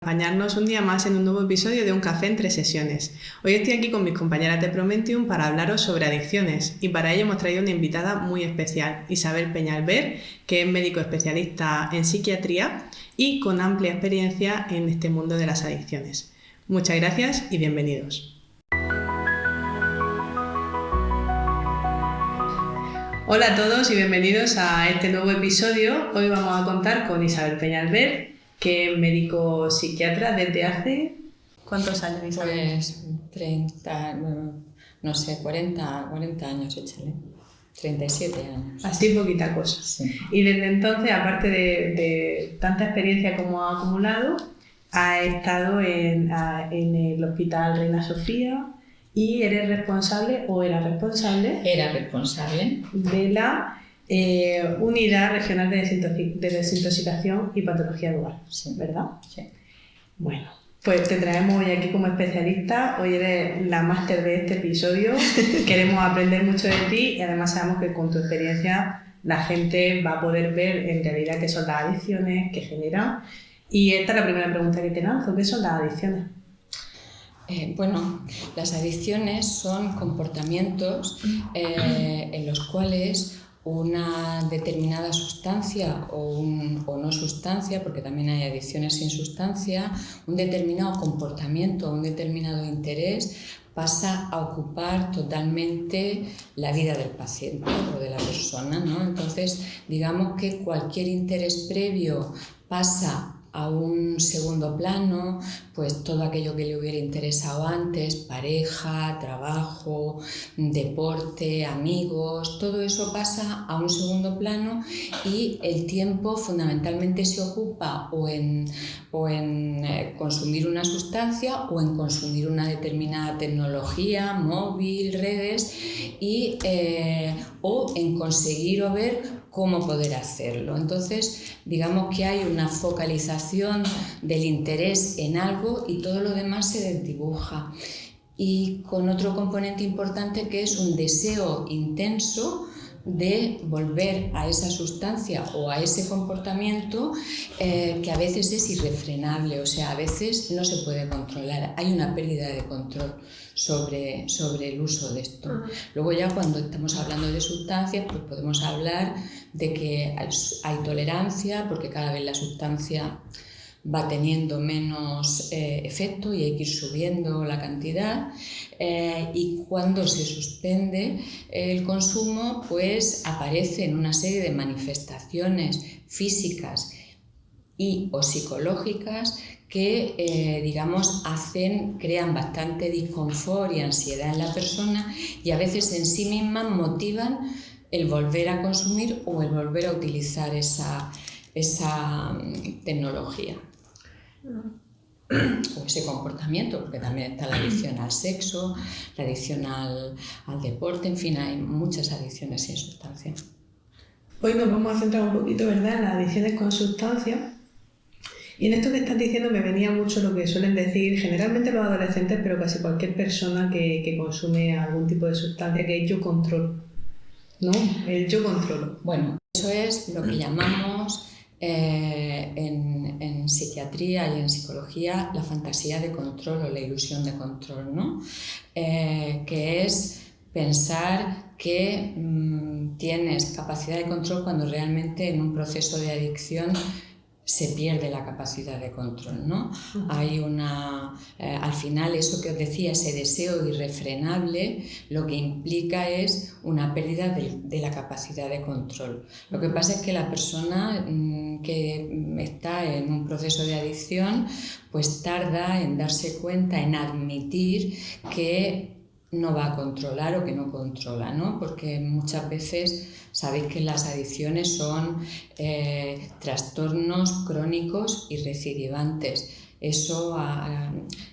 Acompañarnos un día más en un nuevo episodio de Un Café entre Sesiones. Hoy estoy aquí con mis compañeras de Promentium para hablaros sobre adicciones y para ello hemos traído una invitada muy especial, Isabel Peñalver, que es médico especialista en psiquiatría y con amplia experiencia en este mundo de las adicciones. Muchas gracias y bienvenidos. Hola a todos y bienvenidos a este nuevo episodio. Hoy vamos a contar con Isabel Peñalver, que es médico psiquiatra desde hace... ¿Cuántos años, Isabel? Pues 30, no sé, 40 años, échale. 37 años. Así poquita cosa. Sí. Y desde entonces, aparte de tanta experiencia como ha acumulado, ha estado en el Hospital Reina Sofía y eres responsable, o era responsable... Era responsable. ...de la Unidad Regional de Desintoxicación y Patología Dual, Sí. ¿verdad? Sí. Bueno, pues te traemos hoy aquí como especialista. Hoy eres la máster de este episodio. Queremos aprender mucho de ti y además sabemos que con tu experiencia la gente va a poder ver en realidad qué son las adicciones, qué generan. Y esta es la primera pregunta que te lanzo. ¿Qué son las adicciones? Bueno, las adicciones son comportamientos en los cuales una determinada sustancia o no sustancia, porque también hay adicciones sin sustancia, un determinado comportamiento, un determinado interés pasa a ocupar totalmente la vida del paciente o de la persona, ¿no? Entonces, digamos que cualquier interés previo pasa a un segundo plano, pues todo aquello que le hubiera interesado antes, pareja, trabajo, deporte, amigos, todo eso pasa a un segundo plano y el tiempo fundamentalmente se ocupa o en consumir una sustancia o en consumir una determinada tecnología, móvil, redes o en conseguir o ver cómo poder hacerlo. Entonces, digamos que hay una focalización del interés en algo y todo lo demás se desdibuja. Y con otro componente importante que es un deseo intenso de volver a esa sustancia o a ese comportamiento que a veces es irrefrenable, o sea, a veces no se puede controlar, hay una pérdida de control sobre el uso de esto. Luego ya cuando estamos hablando de sustancias, pues podemos hablar de que hay tolerancia, porque cada vez la sustancia va teniendo menos efecto y hay que ir subiendo la cantidad y cuando se suspende el consumo pues aparecen una serie de manifestaciones físicas y o psicológicas que crean bastante disconfort y ansiedad en la persona y a veces en sí mismas motivan el volver a consumir o el volver a utilizar esa tecnología o ese comportamiento, porque también está la adicción al sexo, la adicción al deporte, en fin, hay muchas adicciones sin sustancia. Hoy nos vamos a centrar un poquito, ¿verdad?, en las adicciones con sustancias. Y en esto que estás diciendo me venía mucho lo que suelen decir generalmente los adolescentes, pero casi cualquier persona que consume algún tipo de sustancia, que es yo controlo, ¿no? El yo controlo. Bueno, eso es lo que llamamos en psiquiatría y en psicología la fantasía de control o la ilusión de control, ¿no? Que es pensar que tienes capacidad de control cuando realmente en un proceso de adicción se pierde la capacidad de control, ¿no? Hay al final eso que os decía, ese deseo irrefrenable, lo que implica es una pérdida de la capacidad de control. Lo que pasa es que la persona que está en un proceso de adicción, pues tarda en darse cuenta, en admitir que no va a controlar o que no controla, ¿no? Porque muchas veces sabéis que las adicciones son trastornos crónicos y recidivantes. Eso,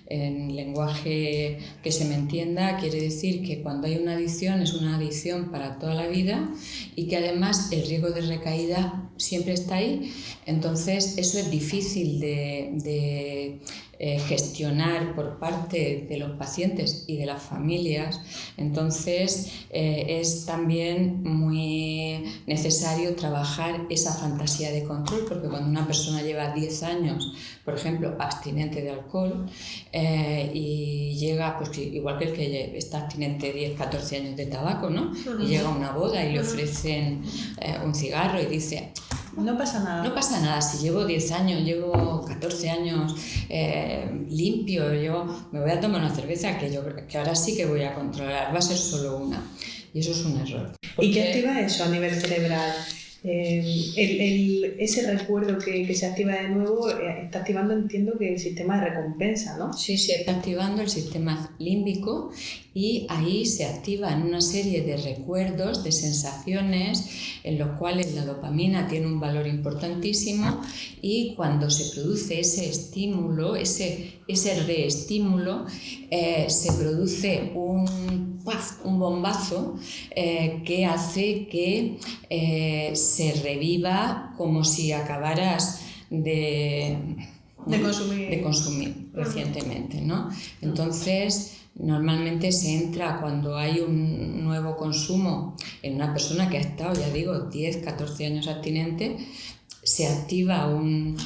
en lenguaje que se me entienda, quiere decir que cuando hay una adicción es una adicción para toda la vida y que además el riesgo de recaída siempre está ahí. Entonces eso es difícil de gestionar por parte de los pacientes y de las familias. Entonces es también muy necesario trabajar esa fantasía de control, porque cuando una persona lleva 10 años, por ejemplo, abstinente de alcohol, y llega, pues igual que el que está abstinente 10, 14 años de tabaco, ¿no? Y llega a una boda y le ofrecen un cigarro y dice: no pasa nada. No pasa nada, si llevo 10 años, llevo 14 años limpio, yo me voy a tomar una cerveza que ahora sí que voy a controlar, va a ser solo una. Y eso es un error. ¿Y qué activa eso a nivel cerebral? Ese recuerdo que se activa de nuevo está activando, entiendo, que el sistema de recompensa, ¿no? Sí, se está activando el sistema límbico y ahí se activan una serie de recuerdos, de sensaciones en los cuales la dopamina tiene un valor importantísimo, y cuando se produce ese estímulo, ese reestímulo, se produce un bombazo que hace que se reviva como si acabaras de consumir recientemente, ¿no? Entonces, normalmente se entra cuando hay un nuevo consumo en una persona que ha estado, ya digo, 10, 14 años abstinente. Se activa un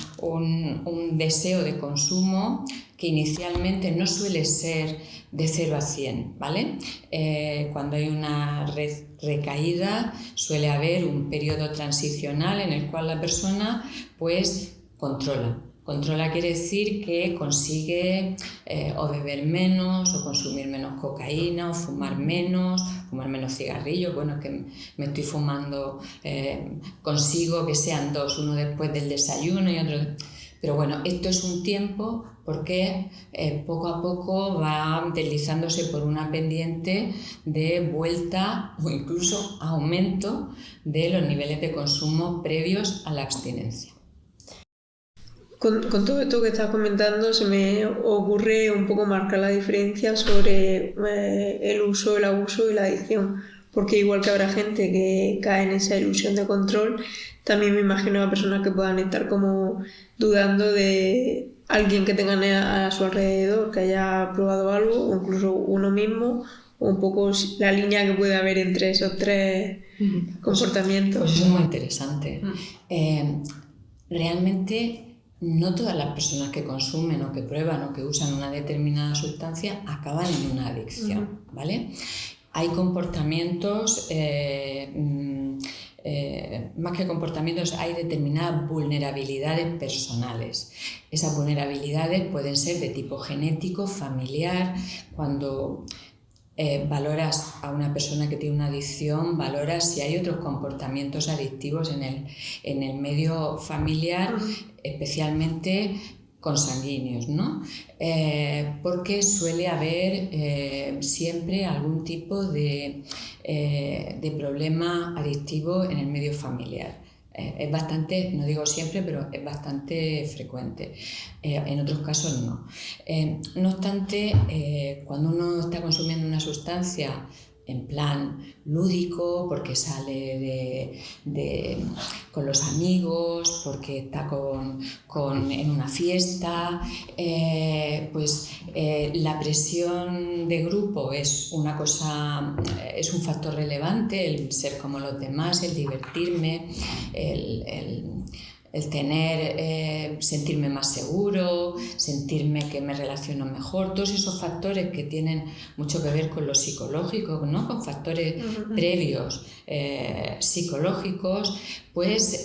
deseo de consumo que inicialmente no suele ser de 0 a 100, ¿vale? Cuando hay una recaída suele haber un periodo transicional en el cual la persona pues controla. Controla quiere decir que consigue o beber menos, o consumir menos cocaína, o fumar menos cigarrillos. Bueno, es que me estoy fumando, consigo que sean 2, uno después del desayuno y otro. Pero bueno, esto es un tiempo porque poco a poco va deslizándose por una pendiente de vuelta o incluso aumento de los niveles de consumo previos a la abstinencia. Con todo esto que estás comentando se me ocurre un poco marcar la diferencia sobre el uso, el abuso y la adicción, porque igual que habrá gente que cae en esa ilusión de control, también me imagino a personas que puedan estar como dudando de alguien que tengan a su alrededor que haya probado algo, o incluso uno mismo, o un poco la línea que puede haber entre esos tres comportamientos. Pues eso es muy interesante. Realmente no todas las personas que consumen o que prueban o que usan una determinada sustancia acaban en una adicción, ¿vale? Hay comportamientos, más que comportamientos, hay determinadas vulnerabilidades personales. Esas vulnerabilidades pueden ser de tipo genético, familiar. Cuando valoras a una persona que tiene una adicción, valoras si hay otros comportamientos adictivos en el medio familiar, especialmente consanguíneos, ¿no? Porque suele haber siempre algún tipo de problema adictivo en el medio familiar. Es bastante, no digo siempre, pero es bastante frecuente. En otros casos no. No obstante, cuando uno está consumiendo una sustancia en plan lúdico, porque sale con los amigos, porque está en una fiesta, pues la presión de grupo es una cosa, es un factor relevante, el ser como los demás, el divertirme, el tener, sentirme más seguro, sentirme que me relaciono mejor, todos esos factores que tienen mucho que ver con lo psicológico, ¿no? Con factores previos psicológicos, pues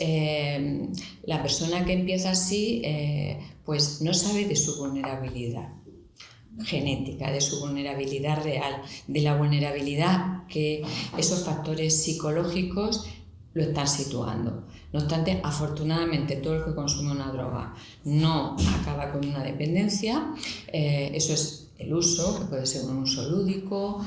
la persona que empieza así pues no sabe de su vulnerabilidad genética, de su vulnerabilidad real, de la vulnerabilidad que esos factores psicológicos lo están situando. No obstante, afortunadamente todo el que consume una droga no acaba con una dependencia. Eso es el uso, que puede ser un uso lúdico,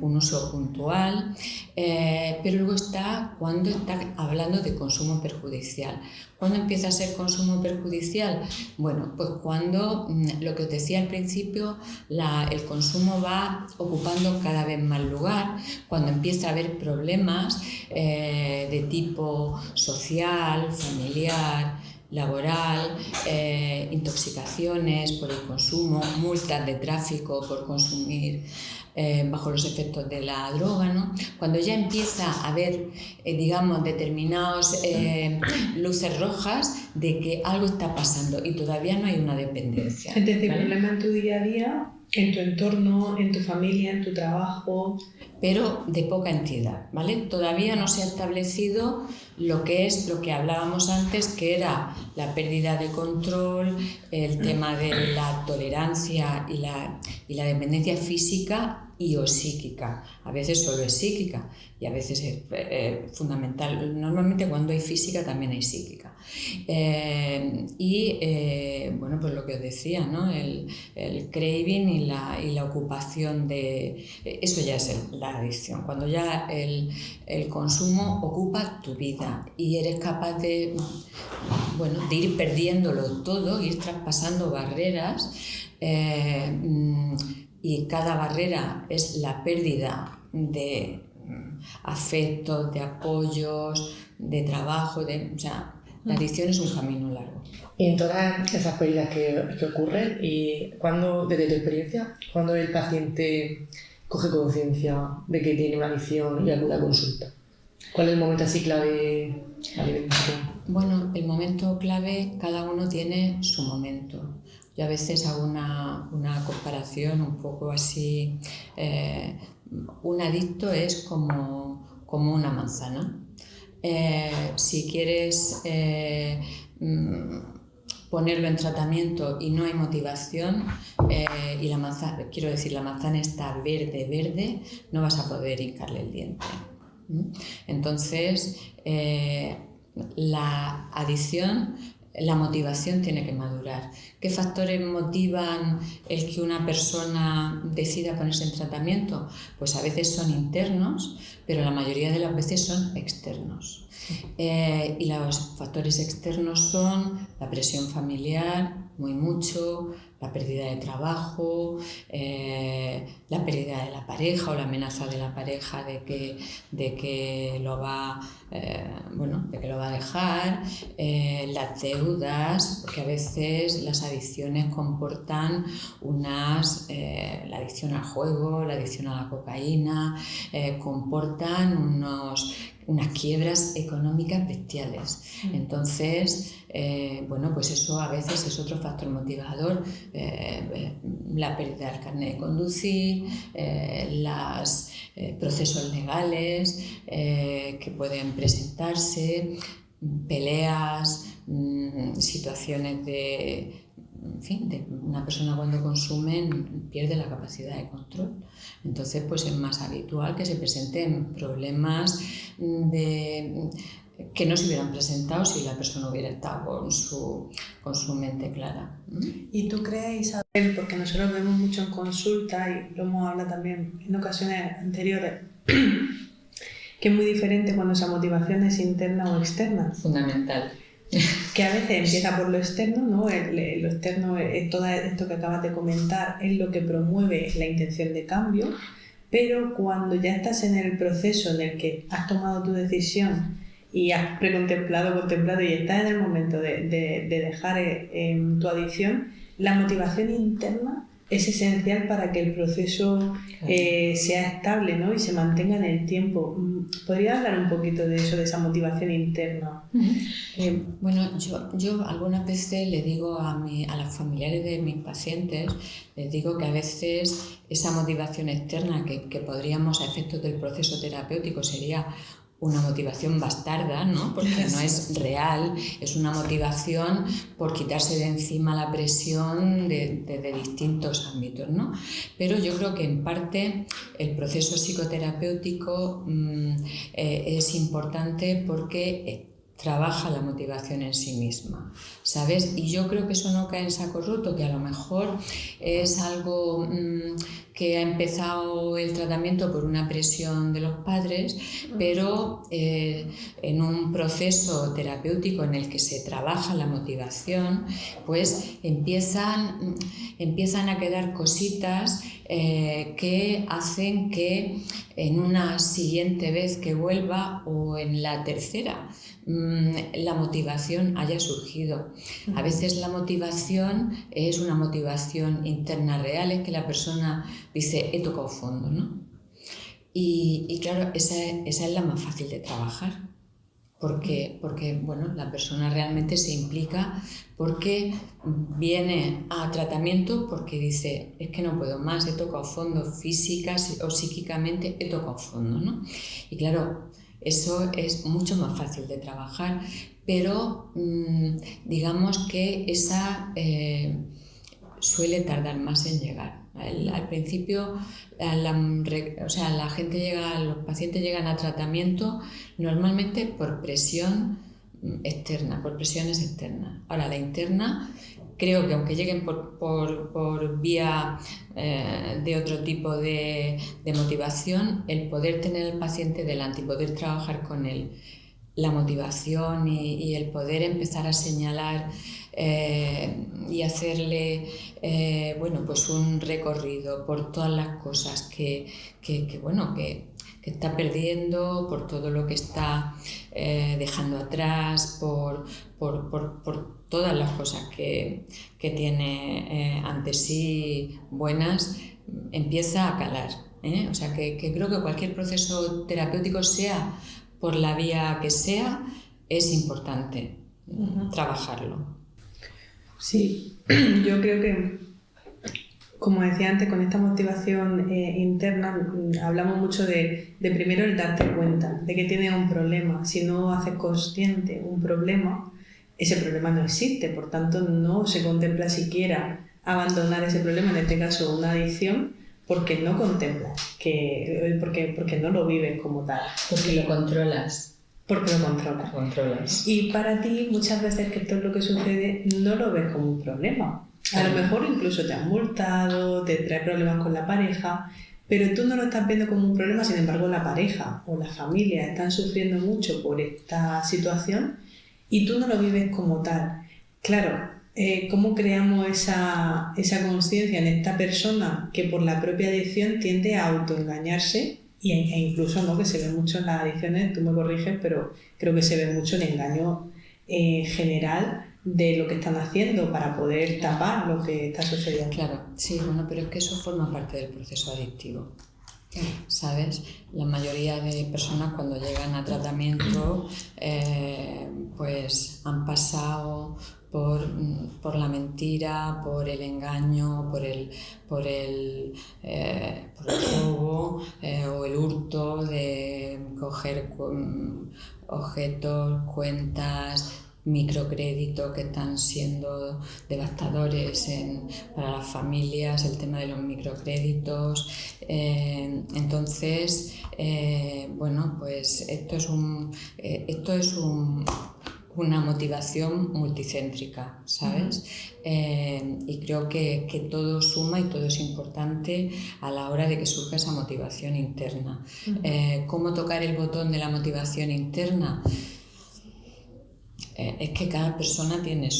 un uso puntual, pero luego está cuando está hablando de consumo perjudicial. ¿Cuándo empieza a ser consumo perjudicial? Bueno, pues cuando, lo que os decía al principio, el consumo va ocupando cada vez más lugar, cuando empieza a haber problemas de tipo social, familiar, laboral, intoxicaciones por el consumo, multas de tráfico por consumir bajo los efectos de la droga, ¿no? Cuando ya empieza a haber, digamos, determinadas luces rojas de que algo está pasando y todavía no hay una dependencia. Es decir, ¿vale? Problemas en tu día a día, en tu entorno, en tu familia, en tu trabajo. Pero de poca entidad, ¿vale? Todavía no se ha establecido lo que es lo que hablábamos antes, que era la pérdida de control, el tema de la tolerancia y la dependencia física y o psíquica. A veces solo es psíquica y a veces es fundamental. Normalmente cuando hay física también hay psíquica. Bueno, pues lo que os decía, ¿no? El craving y la ocupación de... Eso ya es la adicción, cuando ya el consumo ocupa tu vida y eres capaz de ir perdiéndolo todo, ir traspasando barreras, y cada barrera es la pérdida de afectos, de apoyos, de trabajo, la adicción es un camino largo. Y en todas esas pérdidas que ocurren, y cuando, desde tu experiencia, cuando el paciente coge conciencia de que tiene una adicción y acude a consulta, ¿cuál es el momento así clave de la identificación? Bueno, el momento clave, cada uno tiene su momento. Yo a veces hago una comparación un poco así. Un adicto es como una manzana. Si quieres ponerlo en tratamiento y no hay motivación, y la manzana está verde, no vas a poder hincarle el diente. Entonces, la adicción, la motivación tiene que madurar. ¿Qué factores motivan el que una persona decida ponerse en tratamiento? Pues a veces son internos, pero la mayoría de las veces son externos. Y los factores externos son la presión familiar, muy mucho, la pérdida de trabajo, la pérdida de la pareja o la amenaza de la pareja de que lo va a dejar, las deudas, porque a veces las adicciones comportan la adicción al juego, la adicción a la cocaína, comportan unas quiebras económicas bestiales. Entonces, pues eso a veces es otro factor motivador, la pérdida del carnet de conducir, los procesos legales que pueden presentarse, peleas, situaciones de una persona cuando consume pierde la capacidad de control. Entonces, pues es más habitual que se presenten problemas que no se hubieran presentado si la persona hubiera estado con su mente clara. ¿Y tú crees, Isabel, porque nosotros vemos mucho en consulta y lo hemos hablado también en ocasiones anteriores, que es muy diferente cuando esa motivación es interna o externa? Fundamental. Que a veces empieza por lo externo, ¿no? Lo externo, todo esto que acabas de comentar, es lo que promueve la intención de cambio, pero cuando ya estás en el proceso en el que has tomado tu decisión y has contemplado y estás en el momento de dejar tu adicción, la motivación interna es esencial para que el proceso sea estable, ¿no? Y se mantenga en el tiempo. ¿Podrías hablar un poquito de eso, de esa motivación interna? Bueno, yo algunas veces le digo a las familiares de mis pacientes, les digo que a veces esa motivación externa que podríamos, a efectos del proceso terapéutico, sería una motivación bastarda, ¿no? Porque no es real, es una motivación por quitarse de encima la presión de distintos ámbitos, ¿no? Pero yo creo que en parte el proceso psicoterapéutico es importante porque trabaja la motivación en sí misma, ¿sabes? Y yo creo que eso no cae en saco roto, que a lo mejor es algo que ha empezado el tratamiento por una presión de los padres, pero en un proceso terapéutico en el que se trabaja la motivación, pues empiezan a quedar cositas que hacen que en una siguiente vez que vuelva o en la tercera la motivación haya surgido. A veces la motivación es una motivación interna real, es que la persona dice he tocado fondo, ¿no? Y claro, esa es la más fácil de trabajar. Porque bueno, la persona realmente se implica, porque viene a tratamiento porque dice es que no puedo más, he tocado fondo física o psíquicamente, he tocado fondo, ¿no? Y claro, eso es mucho más fácil de trabajar, pero digamos que esa suele tardar más en llegar. Al principio los pacientes llegan a tratamiento normalmente por presión externa, por presiones externas. Ahora, la interna, creo que aunque lleguen por vía de otro tipo de motivación, el poder tener al paciente delante y poder trabajar con él la motivación y el poder empezar a señalar y hacerle pues un recorrido por todas las cosas que está perdiendo, por todo lo que está dejando atrás, por todas las cosas que tiene ante sí buenas, empieza a calar. O sea que creo que cualquier proceso terapéutico, sea por la vía que sea, es importante trabajarlo. Sí, yo creo que, como decía antes, con esta motivación interna hablamos mucho de primero el darte cuenta de que tienes un problema. Si no haces consciente un problema, ese problema no existe, por tanto no se contempla siquiera abandonar ese problema, en este caso una adicción, porque no contemplas, porque no lo vives como tal. Porque lo controlas. Porque lo controlas. Y para ti, muchas veces, que esto es lo que sucede, no lo ves como un problema. A lo mejor incluso te han multado, te trae problemas con la pareja, pero tú no lo estás viendo como un problema. Sin embargo, la pareja o la familia están sufriendo mucho por esta situación y tú no lo vives como tal. Claro, ¿cómo creamos esa conciencia en esta persona que por la propia adicción tiende a autoengañarse? E incluso, ¿no?, que se ve mucho en las adicciones, tú me corriges, pero creo que se ve mucho el engaño general de lo que están haciendo para poder tapar lo que está sucediendo. Claro, sí, bueno, pero es que eso forma parte del proceso adictivo, ¿sabes? La mayoría de personas, cuando llegan a tratamiento, pues han pasado por la mentira, por el engaño, por el robo o el hurto de coger objetos, cuentas, microcréditos que están siendo devastadores para las familias, el tema de los microcréditos. Entonces, bueno, pues esto es una motivación multicéntrica, ¿sabes? Y creo que todo suma y todo es importante a la hora de que surja esa motivación interna. ¿Cómo tocar el botón de la motivación interna? Es que cada persona tiene el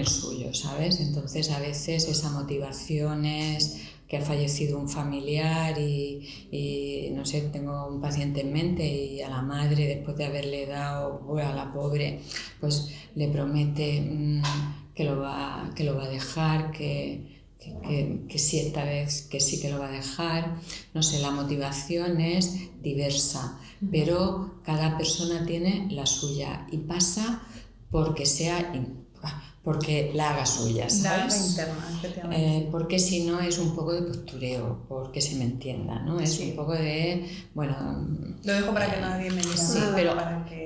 suyo, ¿sabes? Entonces, a veces esa motivación es que ha fallecido un familiar y no sé, tengo un paciente en mente, y a la madre, después de haberle dado, a la pobre, pues le promete que lo va a dejar, que sí, esta vez que sí que lo va a dejar. No sé, la motivación es diversa, pero cada persona tiene la suya y pasa porque la haga suya, ¿sabes? La interna, efectivamente. Porque si no es un poco de postureo, porque se me entienda, ¿no? Es un poco de, bueno... Lo dejo para que nadie me diga. Sí,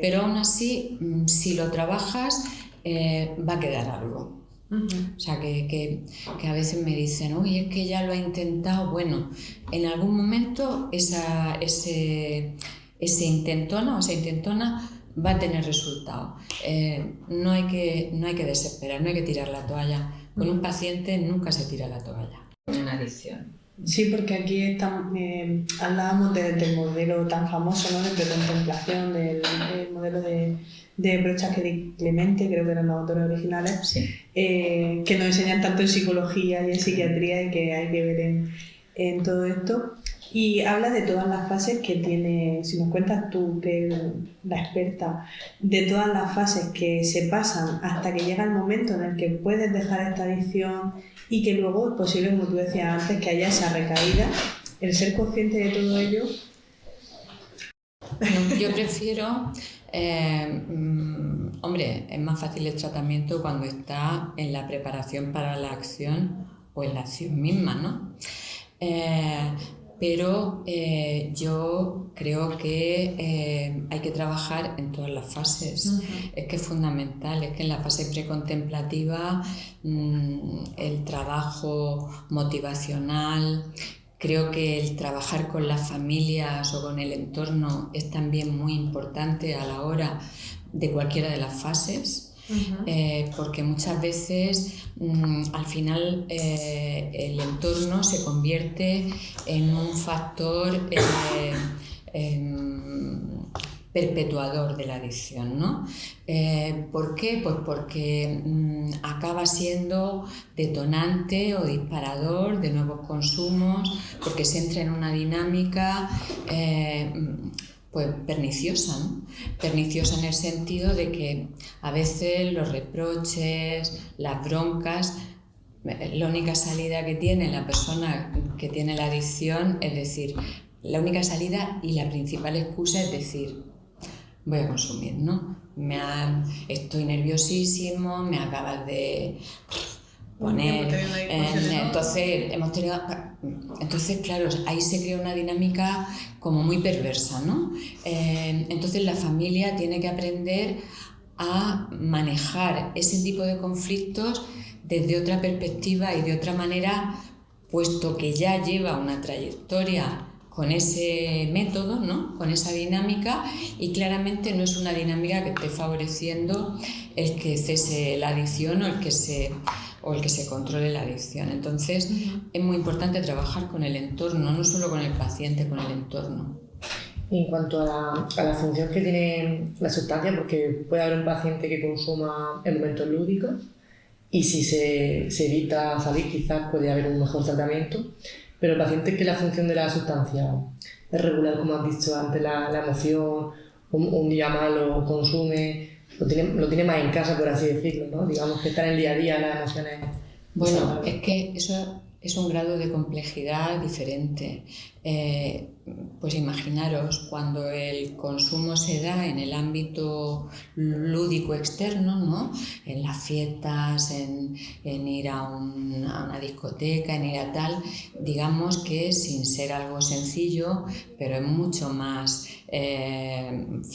pero aún así, si lo trabajas, va a quedar algo. O sea, que a veces me dicen, uy, es que ya lo ha intentado. Bueno, en algún momento ese intentona o esa intentona va a tener resultado. No hay que desesperar, no hay que tirar la toalla. Con un paciente nunca se tira la toalla. Una adicción. Sí, porque aquí hablábamos del modelo tan famoso, ¿no? De precontemplación, del modelo de Brochas y Clemente, creo que eran los autores originales, Sí. Que nos enseñan tanto en psicología y en psiquiatría y que hay que ver en todo esto. Y habla de todas las fases que tiene, si nos cuentas tú, que eres la experta, de todas las fases que se pasan hasta que llega el momento en el que puedes dejar esta adicción y que luego es posible, como tú decías antes, que haya esa recaída, el ser consciente de todo ello. Yo prefiero, hombre, es más fácil el tratamiento cuando está en la preparación para la acción o en la acción misma, ¿no? Pero yo creo que hay que trabajar en todas las fases. Es que es fundamental, es que en la fase precontemplativa el trabajo motivacional, creo que el trabajar con las familias o con el entorno es también muy importante a la hora de cualquiera de las fases. Porque muchas veces al final el entorno se convierte en un factor perpetuador de la adicción, ¿no? ¿Por qué? Pues porque acaba siendo detonante o disparador de nuevos consumos, porque se entra en una dinámica pues perniciosa, ¿no? Perniciosa en el sentido de que a veces los reproches, las broncas, la única salida que tiene la persona que tiene la adicción, es decir, la única salida y la principal excusa es decir, voy a consumir, ¿no? Estoy nerviosísimo, me acabas de poner, entonces claro, ahí se crea una dinámica como muy perversa, ¿no? Entonces la familia tiene que aprender a manejar ese tipo de conflictos desde otra perspectiva y de otra manera, puesto que ya lleva una trayectoria con ese método, ¿no? Con esa dinámica, y claramente no es una dinámica que esté favoreciendo el que cese la adicción o el que se controle la adicción. Entonces es muy importante trabajar con el entorno, no solo con el paciente, con el entorno. En cuanto a la función que tiene la sustancia, porque puede haber un paciente que consuma en momentos lúdicos y si se evita salir quizás puede haber un mejor tratamiento, pero el paciente que la función de la sustancia es regular, como has dicho antes, la emoción, un día malo consume, lo tiene más en casa, por así decirlo, ¿no? Digamos que está en el día a día, las emociones. Bueno, es que eso es un grado de complejidad diferente. Pues imaginaros, cuando el consumo se da en el ámbito lúdico externo, ¿no? En las fiestas, en ir a una discoteca, en ir a tal, digamos que sin ser algo sencillo, pero es mucho más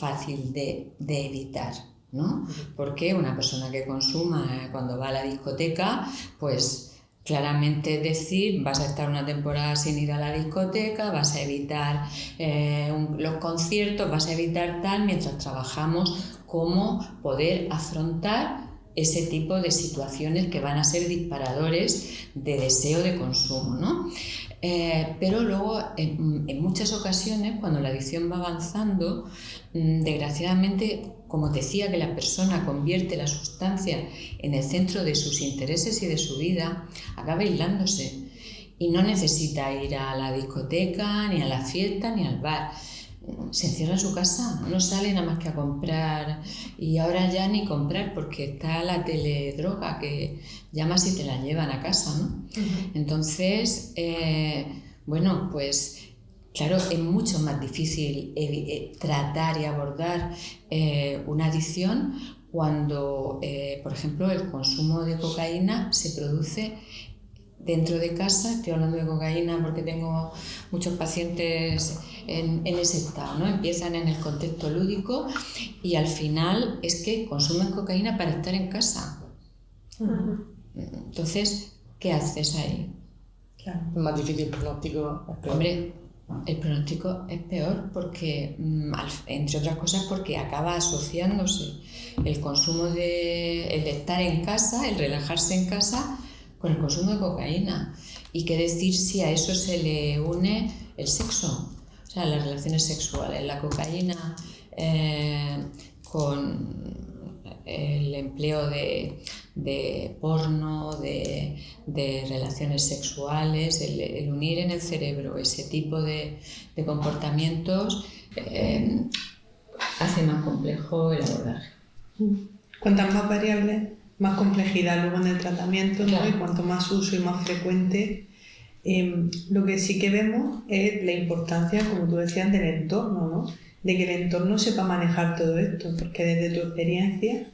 fácil de evitar, ¿no? Porque una persona que consuma cuando va a la discoteca, pues claramente decir, vas a estar una temporada sin ir a la discoteca, vas a evitar los conciertos, vas a evitar tal, mientras trabajamos cómo poder afrontar ese tipo de situaciones que van a ser disparadores de deseo de consumo, ¿no? Pero luego, en muchas ocasiones, cuando la adicción va avanzando, desgraciadamente, como decía, que la persona convierte la sustancia en el centro de sus intereses y de su vida, acaba aislándose y no necesita ir a la discoteca, ni a la fiesta, ni al bar. Se encierra en su casa, no sale nada más que a comprar, y ahora ya ni comprar porque está la teledroga que llamas y te la llevan a casa, ¿no? Entonces, bueno, pues claro, es mucho más difícil tratar y abordar una adicción cuando, por ejemplo, el consumo de cocaína se produce dentro de casa. Estoy hablando de cocaína porque tengo muchos pacientes en ese estado, ¿no? Empiezan en el contexto lúdico y al final es que consumen cocaína para estar en casa. Entonces, ¿qué haces ahí? Claro. Es más difícil el pronóstico. Hombre, el pronóstico es peor porque, entre otras cosas, porque acaba asociándose el consumo el de estar en casa, el relajarse en casa, con el consumo de cocaína. Y qué decir si a eso se le une el sexo, o sea, las relaciones sexuales, la cocaína con el empleo de porno, de relaciones sexuales, el unir en el cerebro ese tipo de comportamientos hace más complejo el abordaje. Cuantas más variables, más complejidad luego en el tratamiento, ¿no? Claro. Y cuanto más uso y más frecuente. Lo que sí que vemos es la importancia, como tú decías, del entorno, ¿no? De que el entorno sepa manejar todo esto, porque desde tu experiencia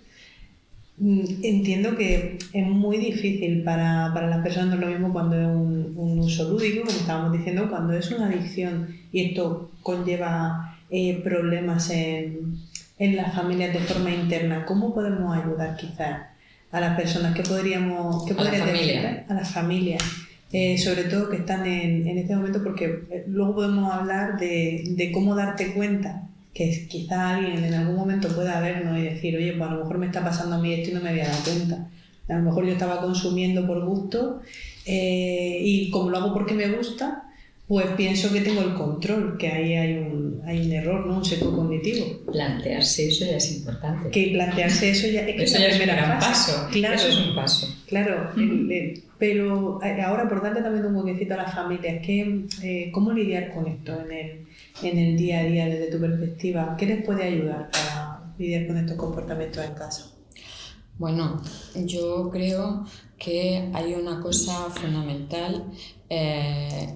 entiendo que es muy difícil para las personas, no es lo mismo cuando es un uso lúdico, como estábamos diciendo, cuando es una adicción y esto conlleva problemas en las familias de forma interna. ¿Cómo podemos ayudar quizás a las personas? ¿Qué podrías decirles a las familias? Sobre todo que están en este momento, porque luego podemos hablar de cómo darte cuenta que quizá alguien en algún momento pueda vernos y decir, oye, pues a lo mejor me está pasando a mí esto y no me había dado cuenta. A lo mejor yo estaba consumiendo por gusto y como lo hago porque me gusta, pues pienso que tengo el control, que ahí hay un error, ¿no? Un sesgo cognitivo. Plantearse eso ya es importante. Que plantearse eso ya es que eso es la ya primera es un gran fase. paso. Claro, eso es un paso. Claro, pero ahora por darle también un huequecito a las familias, ¿cómo lidiar con esto en el día a día desde tu perspectiva? ¿Qué les puede ayudar para lidiar con estos comportamientos en casa? Bueno, yo creo que hay una cosa fundamental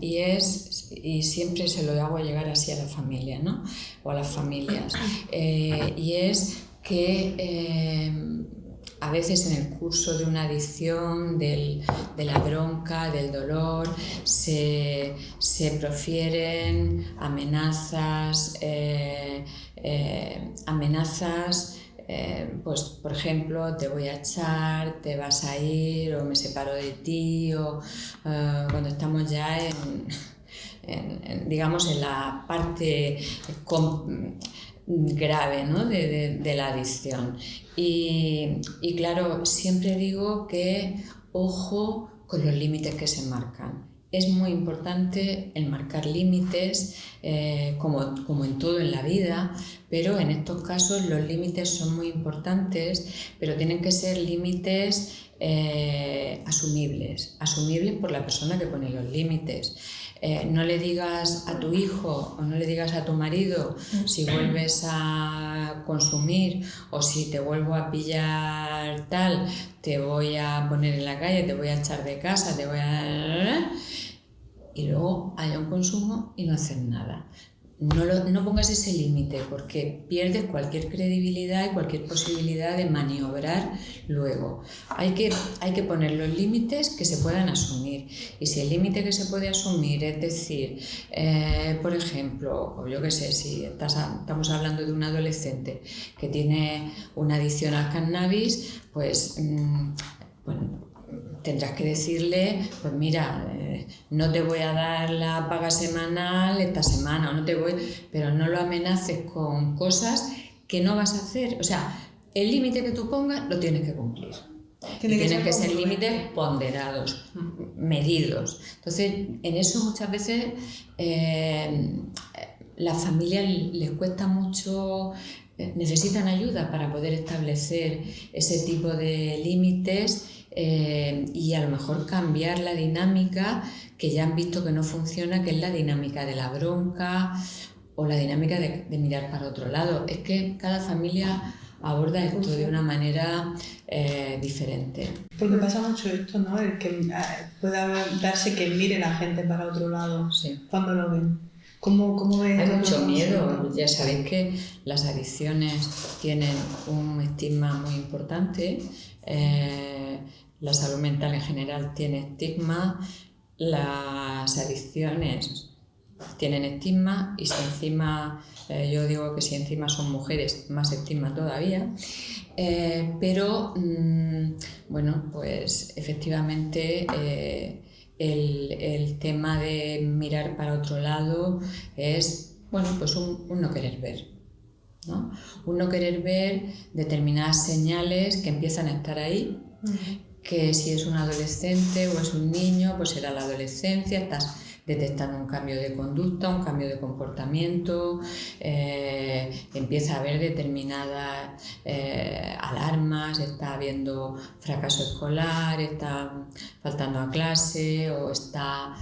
y siempre se lo hago llegar así a la familia, ¿no? O a las familias, y es que a veces en el curso de una adicción, de la bronca, del dolor, se profieren amenazas, pues por ejemplo, te voy a echar, te vas a ir, o me separo de ti, o cuando estamos ya digamos en la parte grave, ¿no? de la adicción. Y claro, siempre digo que ojo con los límites que se marcan. Es muy importante el marcar límites, como en todo en la vida, pero en estos casos los límites son muy importantes, pero tienen que ser límites asumibles por la persona que pone los límites. No le digas a tu hijo o no le digas a tu marido, si vuelves a consumir o si te vuelvo a pillar tal, te voy a poner en la calle, te voy a echar de casa, y luego haya un consumo y no haces nada. No pongas ese límite, porque pierdes cualquier credibilidad y cualquier posibilidad de maniobrar luego. Hay que poner los límites que se puedan asumir, y si el límite que se puede asumir es decir, por ejemplo, yo qué sé, si estamos hablando de un adolescente que tiene una adicción al cannabis, pues bueno, tendrás que decirle, pues mira, no te voy a dar la paga semanal esta semana, pero no lo amenaces con cosas que no vas a hacer. O sea, el límite que tú pongas lo tienes que cumplir. Tienen que ser límites ponderados, medidos. Entonces, en eso muchas veces las familias les cuesta mucho, necesitan ayuda para poder establecer ese tipo de límites. Y a lo mejor cambiar la dinámica que ya han visto que no funciona, que es la dinámica de la bronca o la dinámica de mirar para otro lado. Es que cada familia aborda esto de una manera diferente. Porque pasa mucho esto, ¿no? El que pueda darse que mire la gente para otro lado, sí, cuando lo ven. ¿Cómo ves? Hay mucho miedo. Ya sabéis que las adicciones tienen un estigma muy importante. La salud mental en general tiene estigma, las adicciones tienen estigma, y si encima, yo digo que si encima son mujeres, más estigma todavía, pero bueno, pues efectivamente el tema de mirar para otro lado es, bueno, pues un no querer ver, ¿no? Un no querer ver determinadas señales que empiezan a estar ahí. que si es un adolescente o es un niño, pues será la adolescencia, estás detectando un cambio de conducta, un cambio de comportamiento, empieza a haber determinadas alarmas, está habiendo fracaso escolar, está faltando a clase o está,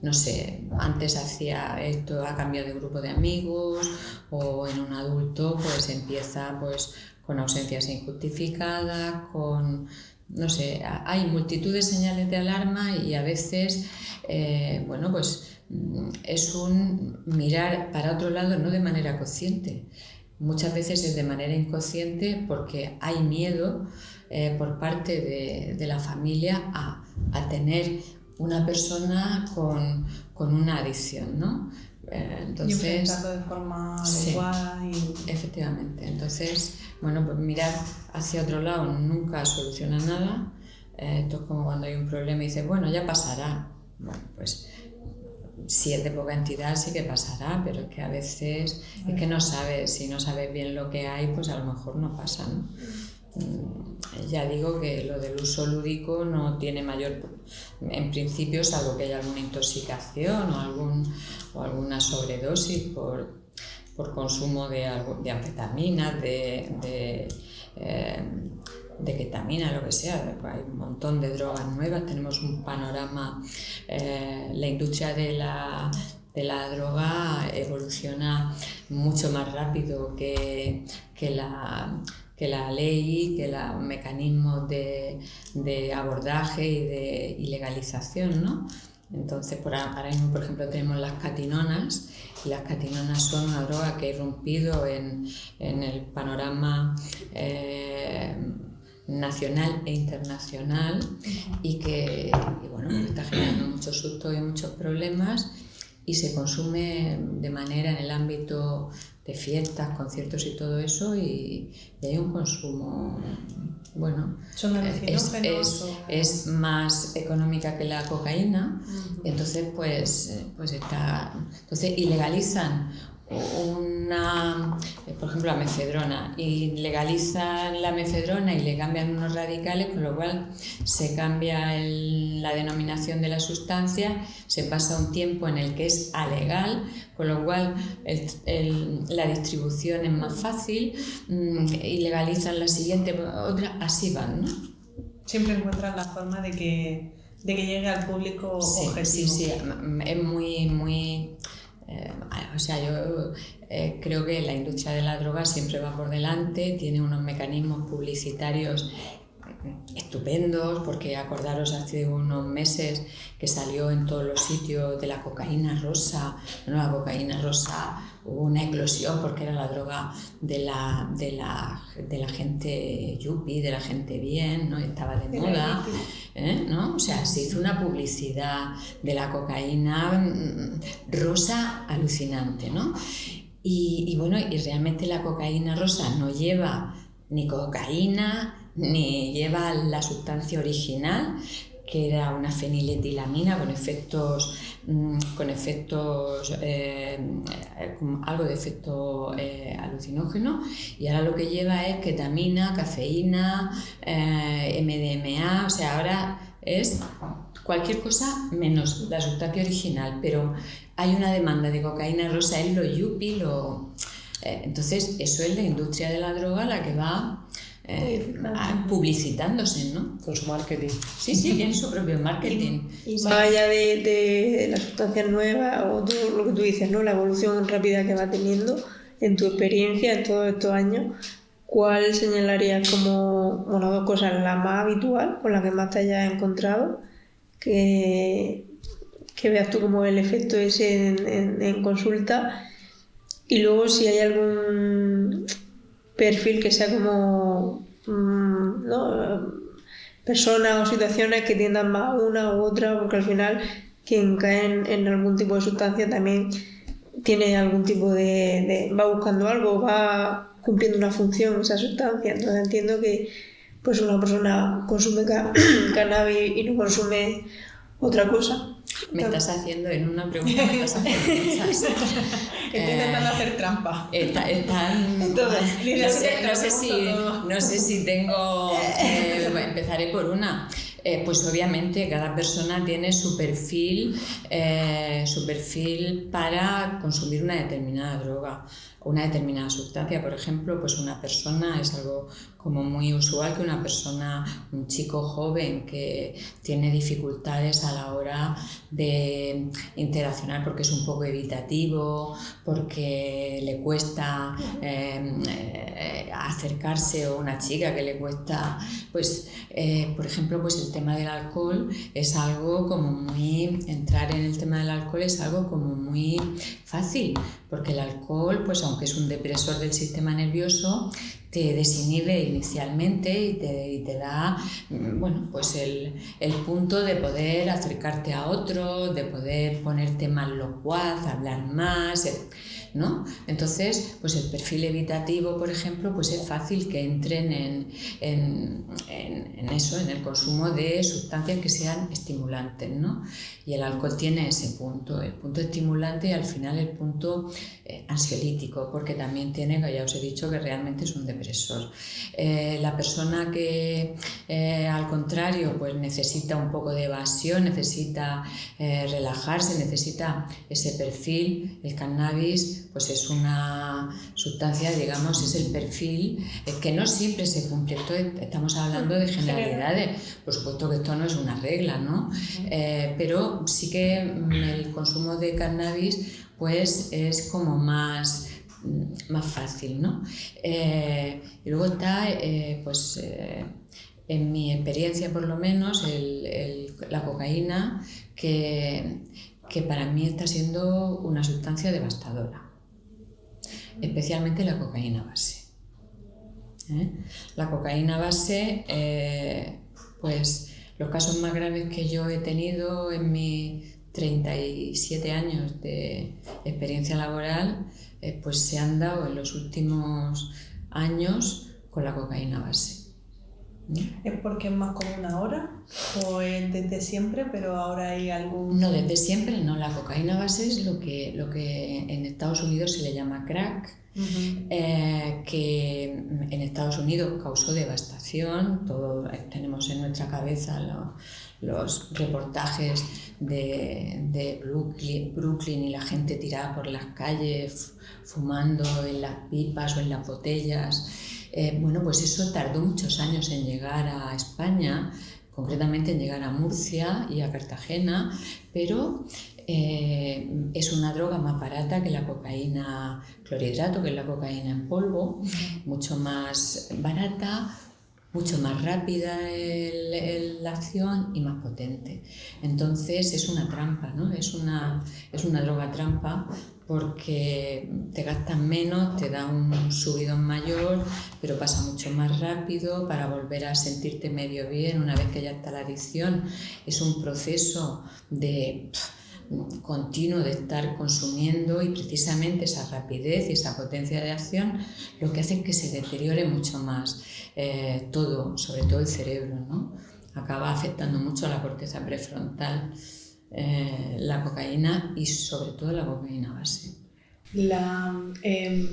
no sé, antes hacía esto, ha cambiado de grupo de amigos, o en un adulto pues empieza pues con ausencias injustificadas, con, no sé, hay multitud de señales de alarma y a veces, bueno, pues es un mirar para otro lado no de manera consciente. Muchas veces es de manera inconsciente porque hay miedo por parte de la familia a tener una persona con una adicción, ¿no? Entonces, y enfrentarlo de forma adecuada. Sí, efectivamente. Entonces, bueno, pues mirar hacia otro lado nunca soluciona nada. Esto es como cuando hay un problema y dices, bueno, ya pasará. Bueno, pues si es de poca entidad sí que pasará, pero es que a veces es que no sabes, si no sabes bien lo que hay, pues a lo mejor no pasa, ¿no? Ya digo que lo del uso lúdico no tiene mayor, en principio, salvo que haya alguna intoxicación o alguna sobredosis por consumo de anfetaminas, de ketamina, lo que sea. Hay un montón de drogas nuevas, tenemos un panorama, la industria de la droga evoluciona mucho más rápido que la ley, que los mecanismos de abordaje y legalización, ¿no? Entonces, ahora mismo, por ejemplo, tenemos las catinonas, y las catinonas son una droga que ha irrumpido en el panorama nacional e internacional y que bueno, está generando muchos sustos y muchos problemas, y se consume de manera en el ámbito de fiestas, conciertos y todo eso, y hay un consumo, bueno, ¿Son alucinógenos? es más económica que la cocaína. Y entonces pues está, entonces ilegalizan por ejemplo, la mefedrona, y legalizan la mefedrona y le cambian unos radicales, con lo cual se cambia la denominación de la sustancia, se pasa un tiempo en el que es alegal, con lo cual la distribución es más fácil, y legalizan la siguiente, otra, así van, ¿no? Siempre encuentran la forma de que llegue al público objetivo. Sí, es muy... o sea, yo creo que la industria de la droga siempre va por delante, tiene unos mecanismos publicitarios estupendos, porque acordaros hace unos meses que salió en todos los sitios de la cocaína rosa. Bueno, la cocaína rosa hubo una eclosión porque era la droga de la gente yuppie, de la gente bien, ¿no? Estaba de moda, ¿no? O sea, se hizo una publicidad de la cocaína rosa alucinante, ¿no? Y bueno, y realmente la cocaína rosa no lleva ni cocaína ni lleva la sustancia original, que era una feniletilamina con algo de efecto alucinógeno, y ahora lo que lleva es ketamina, cafeína, MDMA, o sea, ahora es cualquier cosa menos la sustancia original, pero hay una demanda de cocaína rosa, es lo yuppie, entonces eso es la industria de la droga la que va publicitándose, ¿no? Con su marketing. Sí, tiene su propio marketing. Y más allá de las sustancias nuevas o todo lo que tú dices, ¿no? La evolución rápida que va teniendo, en tu experiencia en todos estos años, ¿cuál señalarías como una o dos cosas la más habitual, con la que más te hayas encontrado, que veas tú como el efecto ese en consulta? Y luego si hay algún perfil que sea como ¿no? Personas o situaciones que tiendan más a una u otra, porque al final quien cae en algún tipo de sustancia también tiene algún tipo va buscando algo, va cumpliendo una función esa sustancia. Entonces entiendo que pues una persona consume cannabis y no consume otra cosa. Me estás haciendo en una pregunta, me estás haciendo muchas. Estoy intentando hacer trampa. No sé si tengo... empezaré por una. Pues obviamente cada persona tiene su perfil para consumir una determinada droga, una determinada sustancia. Por ejemplo, pues una persona, es algo como muy usual que una persona, un chico joven que tiene dificultades a la hora de interaccionar porque es un poco evitativo, porque le cuesta acercarse, o una chica que le cuesta, pues por ejemplo, pues el tema del alcohol es algo como muy, entrar en el tema del alcohol es algo como muy fácil, porque el alcohol, pues aunque es un depresor del sistema nervioso, te desinhibe inicialmente y te da, bueno, pues el punto de poder acercarte a otro, de poder ponerte más locuaz, hablar más, ¿no? Entonces, pues el perfil evitativo, por ejemplo, pues es fácil que entren en eso, en el consumo de sustancias que sean estimulantes, ¿no? Y el alcohol tiene ese punto, el punto estimulante y al final el punto ansiolítico, porque también tiene, que ya os he dicho, que realmente es un depresor. La persona que al contrario pues necesita un poco de evasión, necesita relajarse, necesita ese perfil, el cannabis pues es una sustancia, digamos, es el perfil que no siempre se cumple. Estamos hablando de generalidades, por supuesto que esto no es una regla, ¿no? Pero sí que el consumo de cannabis pues es como más fácil, ¿no? Y luego está, en mi experiencia por lo menos, la cocaína, que para mí está siendo una sustancia devastadora, especialmente la cocaína base. La cocaína base, pues los casos más graves que yo he tenido en mis 37 años de experiencia laboral, pues se han dado en los últimos años con la cocaína base. ¿Es porque es más común ahora? ¿O es desde siempre, pero ahora hay algún...? No, desde siempre no. La cocaína base es lo que en Estados Unidos se le llama crack, que en Estados Unidos causó devastación. Todos tenemos en nuestra cabeza los reportajes de Brooklyn y la gente tirada por las calles, fumando en las pipas o en las botellas. Bueno, pues eso tardó muchos años en llegar a España, concretamente en llegar a Murcia y a Cartagena, pero es una droga más barata que la cocaína clorhidrato, que es la cocaína en polvo, mucho más barata, mucho más rápida la acción y más potente. Entonces es una trampa, ¿no? Es una droga trampa, porque te gastas menos, te da un subidón mayor, pero pasa mucho más rápido para volver a sentirte medio bien una vez que ya está la adicción. Es un proceso continuo de estar consumiendo, y precisamente esa rapidez y esa potencia de acción lo que hace es que se deteriore mucho más todo, sobre todo el cerebro, ¿no? Acaba afectando mucho a la corteza prefrontal. La cocaína y sobre todo la cocaína base.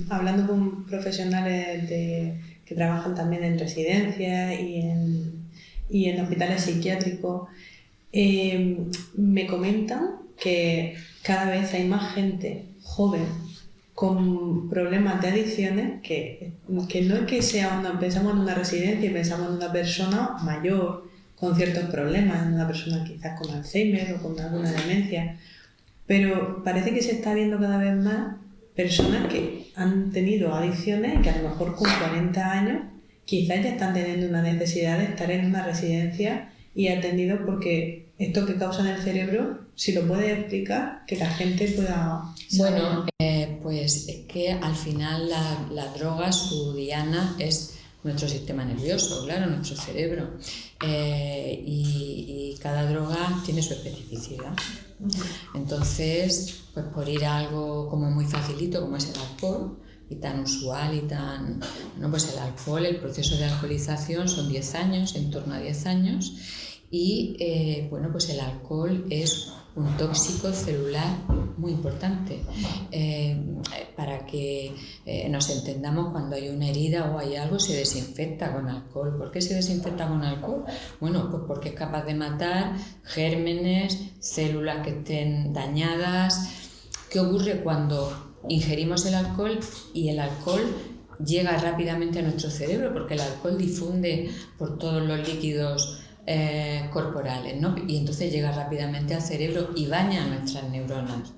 Hablando con profesionales que trabajan también en residencias y en hospitales psiquiátricos, me comentan que cada vez hay más gente joven con problemas de adicciones, que no es que pensamos en una residencia y pensamos en una persona mayor con ciertos problemas, en una persona quizás con Alzheimer o con alguna demencia, pero parece que se está viendo cada vez más personas que han tenido adicciones y que a lo mejor con 40 años quizás ya están teniendo una necesidad de estar en una residencia y atendidos, porque esto que causa en el cerebro, si lo puedes explicar, que la gente pueda saber. Bueno, pues es que al final la droga, su diana es nuestro sistema nervioso, claro, nuestro cerebro, y cada droga tiene su especificidad. Entonces, pues por ir a algo como muy facilito, como es el alcohol, y tan usual y tan... Bueno, pues el alcohol, el proceso de alcoholización son 10 años, en torno a 10 años, y bueno, pues el alcohol es un tóxico celular muy importante. Para que nos entendamos, cuando hay una herida o hay algo, se desinfecta con alcohol. ¿Por qué se desinfecta con alcohol? Bueno, pues porque es capaz de matar gérmenes, células que estén dañadas. ¿Qué ocurre cuando ingerimos el alcohol y el alcohol llega rápidamente a nuestro cerebro? Porque el alcohol difunde por todos los líquidos corporales, ¿no? Y entonces llega rápidamente al cerebro y baña nuestras neuronas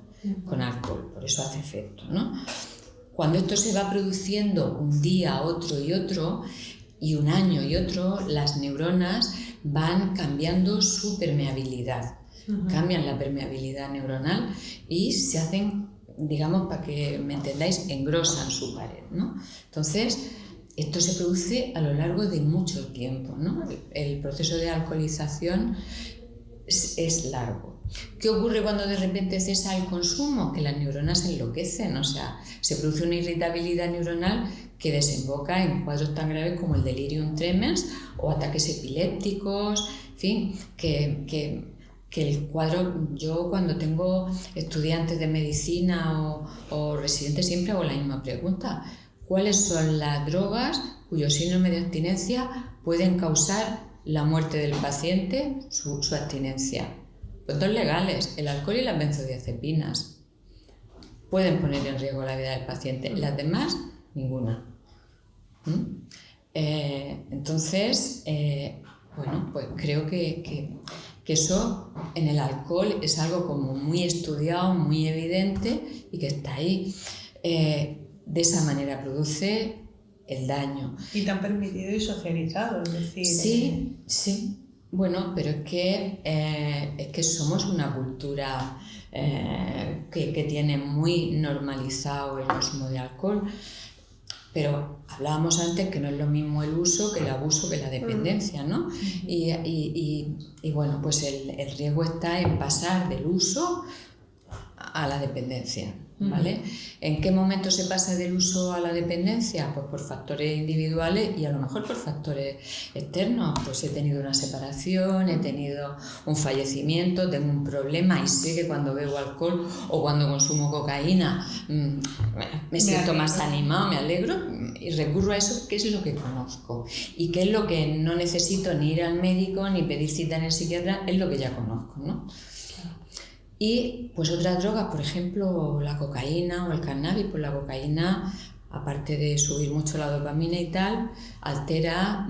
con alcohol, por eso hace efecto, ¿no? Cuando esto se va produciendo un día, otro y otro, y un año y otro, las neuronas van cambiando su permeabilidad, cambian la permeabilidad neuronal y se hacen, digamos, para que me entendáis, engrosan su pared, ¿no? Entonces, esto se produce a lo largo de mucho tiempo, ¿no? El proceso de alcoholización es largo. ¿Qué ocurre cuando de repente cesa el consumo? Que las neuronas se enloquecen, o sea, se produce una irritabilidad neuronal que desemboca en cuadros tan graves como el delirium tremens o ataques epilépticos, en fin, que el cuadro, yo cuando tengo estudiantes de medicina o residentes siempre hago la misma pregunta: ¿cuáles son las drogas cuyo síndrome de abstinencia pueden causar la muerte del paciente, su abstinencia? Pues dos legales, el alcohol y las benzodiazepinas. Pueden poner en riesgo la vida del paciente, las demás, ninguna. Entonces, bueno, pues creo que eso en el alcohol es algo como muy estudiado, muy evidente y que está ahí. De esa manera produce el daño. Y tan permitido y socializado, es decir... Sí, sí. Bueno, pero es que somos una cultura que tiene muy normalizado el consumo de alcohol. Pero hablábamos antes que no es lo mismo el uso que el abuso, que la dependencia, ¿no? Y bueno, pues el riesgo está en pasar del uso a la dependencia, ¿vale? ¿En qué momento se pasa del uso a la dependencia? Pues por factores individuales y a lo mejor por factores externos. Pues he tenido una separación, he tenido un fallecimiento, tengo un problema y sé que cuando bebo alcohol o cuando consumo cocaína me siento más animado, me alegro y recurro a eso, que es lo que conozco y que es lo que no necesito ni ir al médico ni pedir cita en el psiquiatra, es lo que ya conozco, ¿no? Y pues otras drogas, por ejemplo la cocaína o el cannabis, pues la cocaína, aparte de subir mucho la dopamina y tal, altera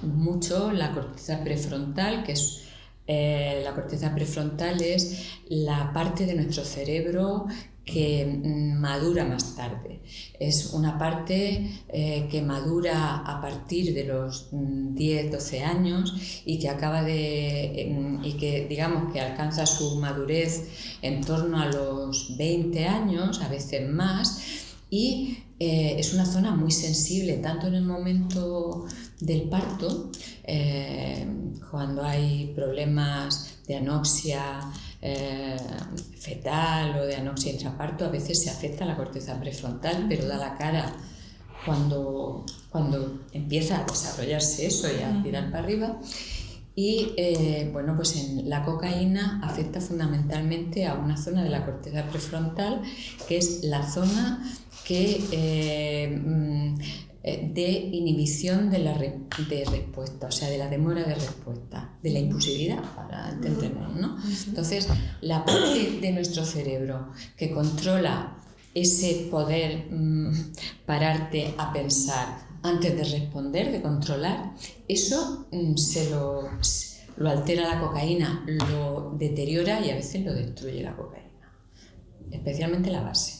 mucho la corteza prefrontal, que es la corteza prefrontal es la parte de nuestro cerebro que madura más tarde. Es una parte que madura a partir de los 10-12 años y que y que digamos que alcanza su madurez en torno a los 20 años, a veces más, y es una zona muy sensible, tanto en el momento del parto, cuando hay problemas de anoxia fetal o de anoxia intraparto, a veces se afecta la corteza prefrontal, pero da la cara cuando empieza a desarrollarse eso y a tirar para arriba. Y bueno, pues en la cocaína afecta fundamentalmente a una zona de la corteza prefrontal, que es la zona de inhibición de respuesta, o sea, de la demora de respuesta, de la impulsividad, para entendernos, ¿no? Entonces, la parte de nuestro cerebro que controla ese poder pararte a pensar antes de responder, de controlar, eso lo altera la cocaína, lo deteriora y a veces lo destruye la cocaína, especialmente la base.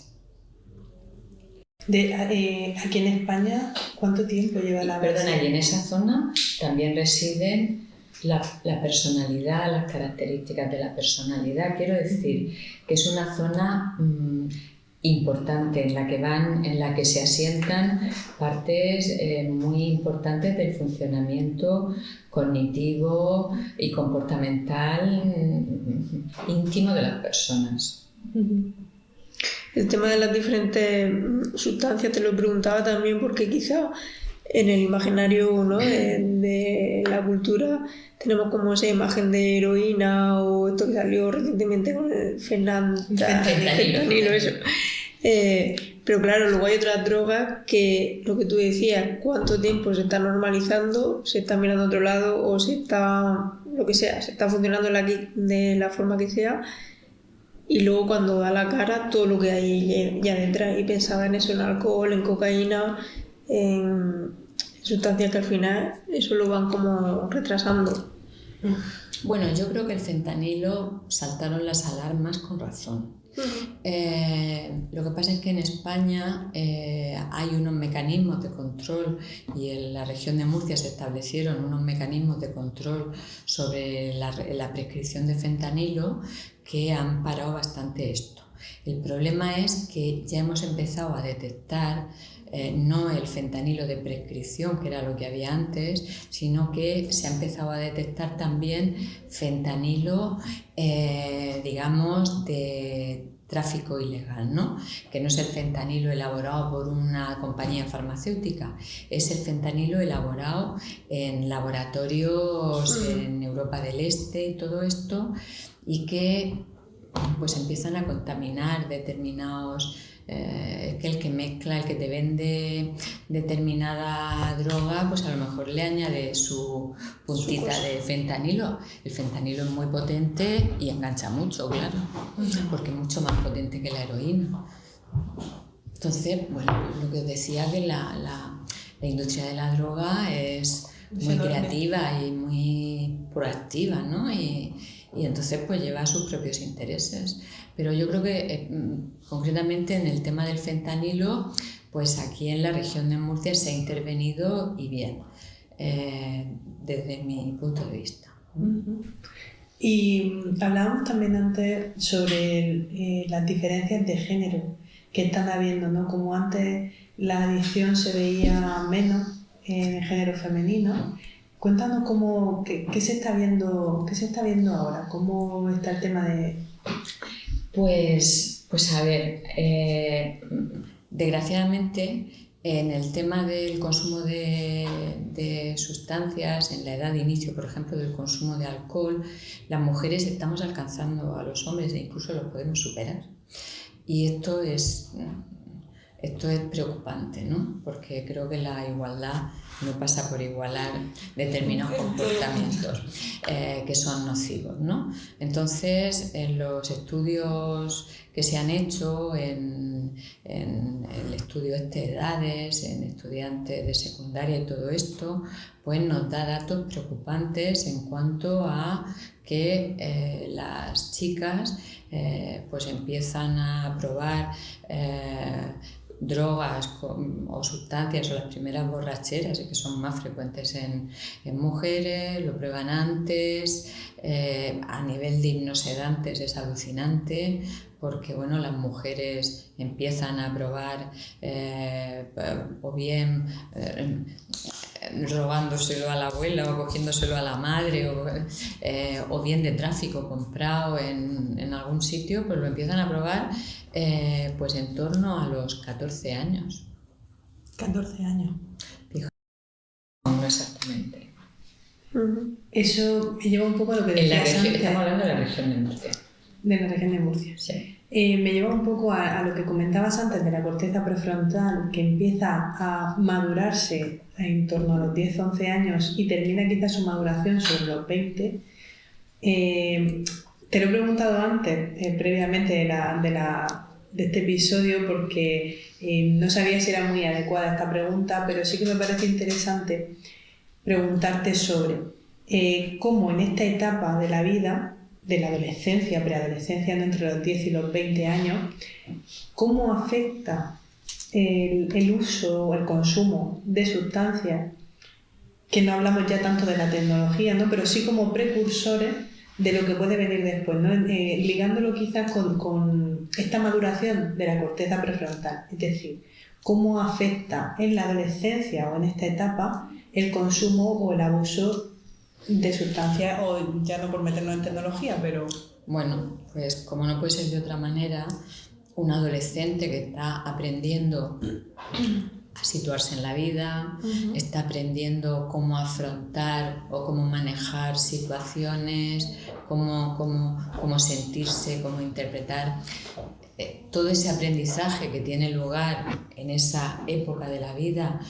Aquí en España, ¿cuánto tiempo lleva la base? Perdona, y en esa zona también residen la personalidad, las características de la personalidad. Quiero decir que es una zona importante en la que se asientan partes muy importantes del funcionamiento cognitivo y comportamental íntimo de las personas. El tema de las diferentes sustancias te lo preguntaba también porque quizá en el imaginario, ¿no? de la cultura tenemos como esa imagen de heroína o esto que salió recientemente con el fentanilo, eso. Pero claro, luego hay otras drogas que, lo que tú decías, cuánto tiempo se está normalizando, se está mirando a otro lado o se está, lo que sea, se está funcionando de la forma que sea, y luego cuando da la cara todo lo que hay ya detrás. Y pensaba en eso, en alcohol, en cocaína, en sustancias que al final eso lo van como retrasando. Bueno, yo creo que el fentanilo saltaron las alarmas con razón. Lo que pasa es que en España hay unos mecanismos de control, y en la región de Murcia se establecieron unos mecanismos de control sobre la prescripción de fentanilo que han parado bastante esto. El problema es que ya hemos empezado a detectar no el fentanilo de prescripción, que era lo que había antes, sino que se ha empezado a detectar también fentanilo, digamos, de tráfico ilegal, ¿no? Que no es el fentanilo elaborado por una compañía farmacéutica, es el fentanilo elaborado en laboratorios en Europa del Este y todo esto, y que pues empiezan a contaminar determinados, que el que mezcla, el que te vende determinada droga, pues a lo mejor le añade su puntita de fentanilo. El fentanilo es muy potente y engancha mucho, claro, porque es mucho más potente que la heroína. Entonces, bueno, pues lo que os decía, que la industria de la droga es muy creativa y muy proactiva, ¿no? Y entonces pues lleva sus propios intereses. Pero yo creo que concretamente en el tema del fentanilo, pues aquí en la región de Murcia se ha intervenido, y bien, desde mi punto de vista. Y hablábamos también antes sobre las diferencias de género que están habiendo, ¿no? Como antes la adicción se veía menos en el género femenino. Cuéntanos qué se está viendo ahora, cómo está el tema de... Pues a ver, desgraciadamente en el tema del consumo de sustancias, en la edad de inicio, por ejemplo, del consumo de alcohol, las mujeres estamos alcanzando a los hombres e incluso los podemos superar. Y esto es preocupante, ¿no? Porque creo que la igualdad no pasa por igualar determinados comportamientos que son nocivos, ¿no? Entonces, en los estudios que se han hecho, en el estudio de edades, en estudiantes de secundaria y todo esto, pues nos da datos preocupantes en cuanto a que las chicas pues empiezan a probar drogas o sustancias, o las primeras borracheras, que son más frecuentes en mujeres, lo prueban antes, a nivel de hipnosedantes es alucinante, porque bueno, las mujeres empiezan a probar o bien robándoselo a la abuela o cogiéndoselo a la madre, o bien de tráfico comprado en algún sitio, pues lo empiezan a probar pues en torno a los 14 años. 14 años. No exactamente. Eso me lleva un poco a lo que decías antes. Estamos hablando de la región de Murcia. De la región de Murcia. Sí. Me lleva un poco a lo que comentabas antes de la corteza prefrontal, que empieza a madurarse en torno a los 10-11 años y termina quizás su maduración sobre los 20. Te lo he preguntado antes, previamente de este episodio, porque no sabía si era muy adecuada esta pregunta, pero sí que me parece interesante preguntarte sobre cómo en esta etapa de la vida, de la adolescencia, preadolescencia, ¿no? Entre los 10 y los 20 años, cómo afecta el uso o el consumo de sustancias, que no hablamos ya tanto de la tecnología, ¿no? Pero sí como precursores de lo que puede venir después, ¿no? Ligándolo quizás con esta maduración de la corteza prefrontal, es decir, cómo afecta en la adolescencia o en esta etapa el consumo o el abuso de sustancias, o ya no por meternos en tecnología, pero... Bueno, pues como no puede ser de otra manera, un adolescente que está aprendiendo a situarse en la vida, está aprendiendo cómo afrontar o cómo manejar situaciones, cómo sentirse, cómo interpretar. Todo ese aprendizaje que tiene lugar en esa época de la vida,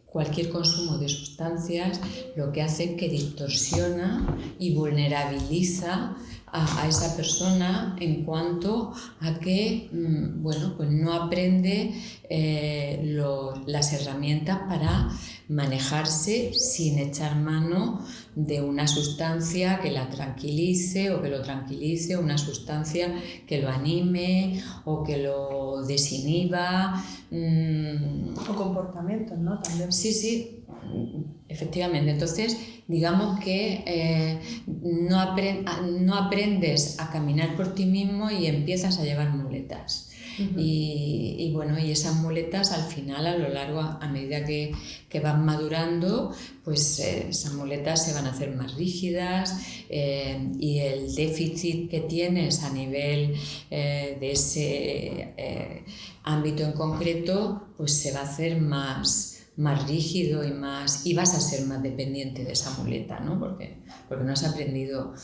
cualquier consumo de sustancias lo que hace es que distorsiona y vulnerabiliza a esa persona en cuanto a que no aprende las herramientas para manejarse sin echar mano de una sustancia que la tranquilice o que lo tranquilice, una sustancia que lo anime o que lo desinhiba. O comportamientos, ¿no? También. Sí, efectivamente. Entonces, digamos que no aprendes a caminar por ti mismo y empiezas a llevar muletas. Y esas muletas al final, a lo largo, a medida que van madurando, pues esas muletas se van a hacer más rígidas y el déficit que tienes a nivel de ese ámbito en concreto, pues se va a hacer más rígido y vas a ser más dependiente de esa muleta, ¿no? Porque no has aprendido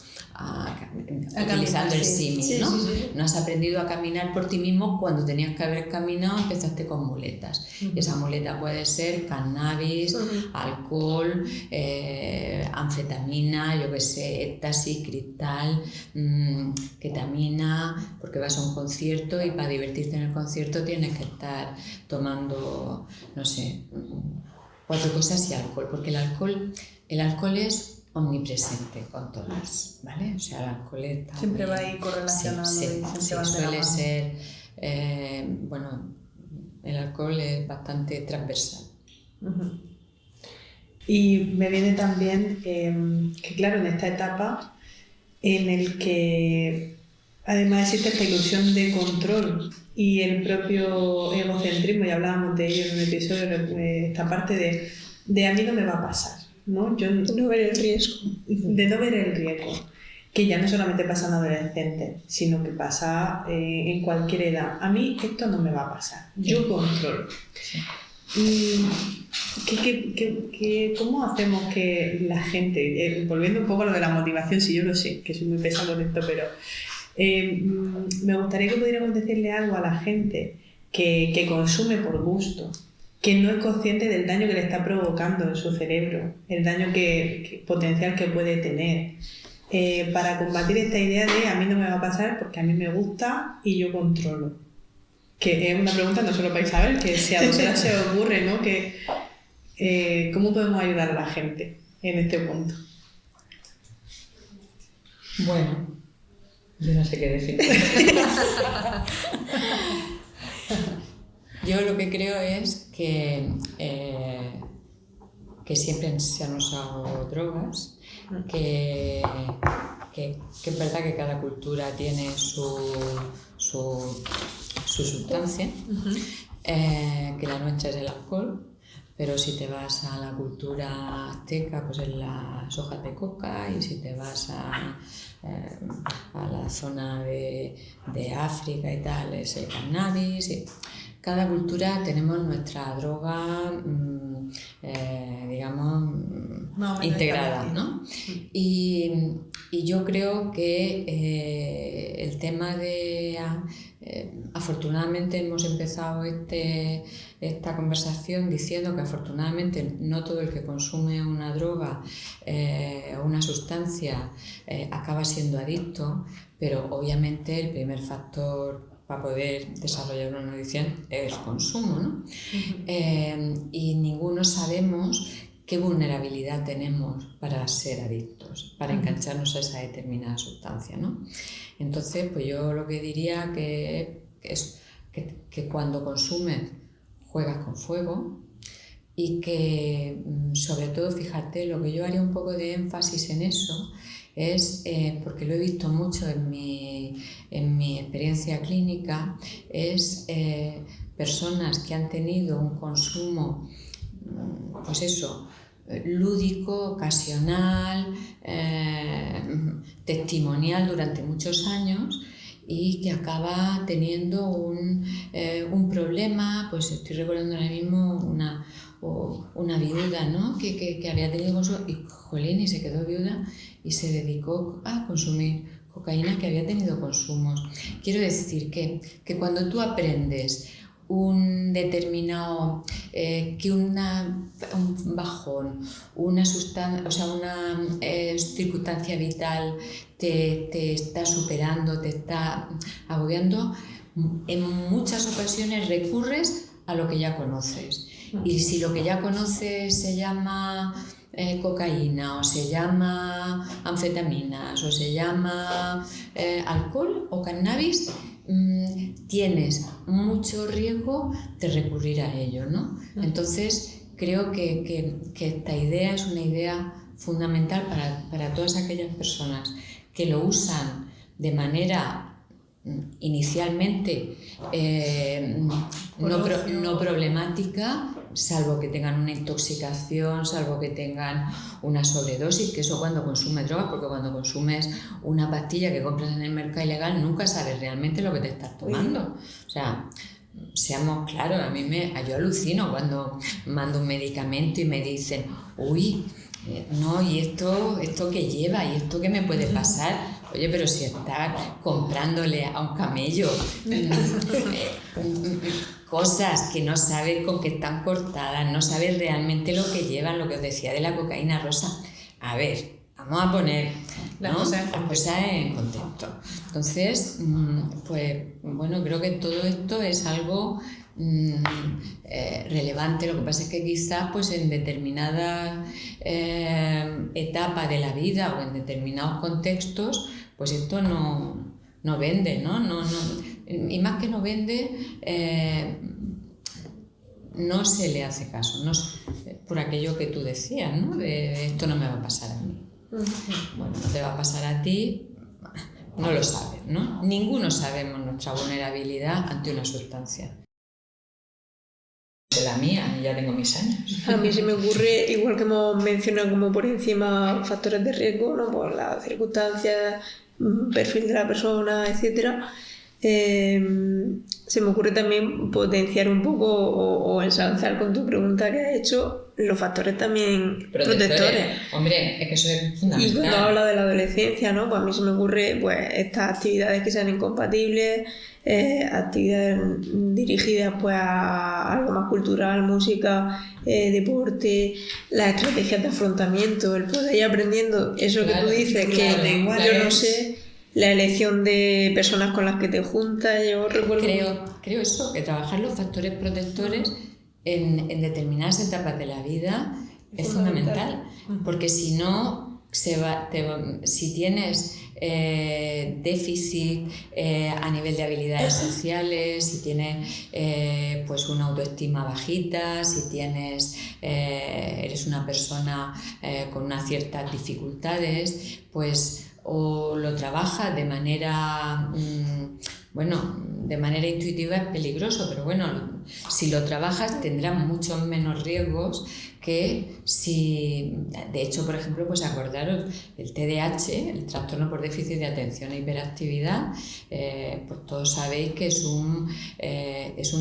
utilizando el símil, ¿no? No has aprendido a caminar por ti mismo cuando tenías que haber caminado, empezaste con muletas. Y esa muleta puede ser cannabis, alcohol, anfetamina, yo qué sé, éxtasis, cristal, ketamina, porque vas a un concierto y para divertirte en el concierto tienes que estar tomando, no sé, 4 cosas y alcohol, porque el alcohol es omnipresente con todas, ¿vale? O sea, el alcohol está siempre va ahí correlacionado. Suele ser, el alcohol es bastante transversal. Y me viene también que claro, en esta etapa en el que además existe esta ilusión de control y el propio egocentrismo, ya hablábamos de ello en un episodio, esta parte de a mí no me va a pasar, ¿no? Yo no ver el riesgo. De no ver el riesgo, que ya no solamente pasa en adolescentes, sino que pasa en cualquier edad. A mí esto no me va a pasar, yo controlo. Y ¿cómo hacemos que la gente, volviendo un poco a lo de la motivación, si yo lo sé, que soy muy pesado en esto, pero me gustaría que pudiéramos decirle algo a la gente que consume por gusto, que no es consciente del daño que le está provocando en su cerebro, el daño potencial que puede tener, para combatir esta idea de a mí no me va a pasar porque a mí me gusta y yo controlo. Que es una pregunta no solo para Isabel, que si a vosotras se os ocurre, ¿no? ¿Cómo podemos ayudar a la gente en este punto? Bueno, yo no sé qué decir. Yo lo que creo es que siempre se han usado drogas, que es verdad que cada cultura tiene su sustancia, que la nuestra es el alcohol, pero si te vas a la cultura azteca, pues es las hojas de coca, y si te vas a la zona de África y tal, es el cannabis. Cada cultura tenemos nuestra droga, integrada, ¿no? Y yo creo que el tema de... afortunadamente hemos empezado esta conversación diciendo que afortunadamente no todo el que consume una droga o una sustancia acaba siendo adicto, pero obviamente el primer factor para poder desarrollar una adicción es el consumo, ¿no? Y ninguno sabemos qué vulnerabilidad tenemos para ser adictos, para engancharnos a esa determinada sustancia, ¿no? Entonces, pues yo lo que diría que es que cuando consumes juegas con fuego y que sobre todo, fíjate, lo que yo haría un poco de énfasis en eso es, porque lo he visto mucho en mi experiencia clínica, es personas que han tenido un consumo, pues eso, lúdico, ocasional, testimonial durante muchos años, y que acaba teniendo un problema. Pues estoy recordando ahora mismo una viuda, ¿no? que había tenido consumo y jolín, y se quedó viuda y se dedicó a consumir cocaína, que había tenido consumos. Quiero decir que cuando tú aprendes un determinado, que un bajón, una sustancia, o sea, una circunstancia vital te está superando, te está agobiando, en muchas ocasiones recurres a lo que ya conoces. Y si lo que ya conoces se llama cocaína, o se llama anfetaminas, o se llama alcohol o cannabis, tienes mucho riesgo de recurrir a ello, ¿no? Entonces creo que esta idea es una idea fundamental para todas aquellas personas que lo usan de manera inicialmente no problemática, salvo que tengan una intoxicación, salvo que tengan una sobredosis, que eso cuando consumes drogas, porque cuando consumes una pastilla que compras en el mercado ilegal nunca sabes realmente lo que te estás tomando. O sea, seamos claros, yo alucino cuando mando un medicamento y me dicen, uy, no, ¿y esto qué lleva? ¿Y esto qué me puede pasar? Oye, pero si estás comprándole a un camello cosas que no sabes con qué están cortadas, no sabes realmente lo que llevan, lo que os decía de la cocaína rosa. A ver, vamos a poner las cosas en contexto. Entonces, pues bueno, creo que todo esto es algo relevante. Lo que pasa es que quizás pues en determinadas etapas de la vida o en determinados contextos, pues esto no vende, ¿no? Y más que no vende, no se le hace caso, no, por aquello que tú decías, ¿no? De esto no me va a pasar a mí. Bueno, no te va a pasar a ti, no lo sabes, ¿no? Ninguno sabemos nuestra vulnerabilidad ante una sustancia. La mía, ya tengo mis años. A mí se me ocurre, igual que hemos mencionado como por encima factores de riesgo, ¿no? Por las circunstancias, perfil de la persona, etcétera. Se me ocurre también potenciar un poco o ensalzar con tu pregunta que has hecho los factores también protectores. Hombre, es que eso es fundamental. Y cuando habla de la adolescencia, ¿no? Pues a mí se me ocurre pues estas actividades que sean incompatibles, actividades dirigidas pues a algo más cultural, música, deporte, las estrategias de afrontamiento, el poder ir aprendiendo eso que tú dices, que yo no sé. La elección de personas con las que te juntas, yo recuerdo... Creo eso, que trabajar los factores protectores en determinadas etapas de la vida es fundamental, porque si no, si tienes déficit a nivel de habilidades sociales, si tienes pues una autoestima bajita, si tienes eres una persona con unas ciertas dificultades, pues o lo trabajas de manera de manera intuitiva es peligroso, pero bueno, si lo trabajas tendrás muchos menos riesgos que si, de hecho, por ejemplo, pues acordaros, el TDAH, el trastorno por déficit de atención e hiperactividad, pues todos sabéis que es un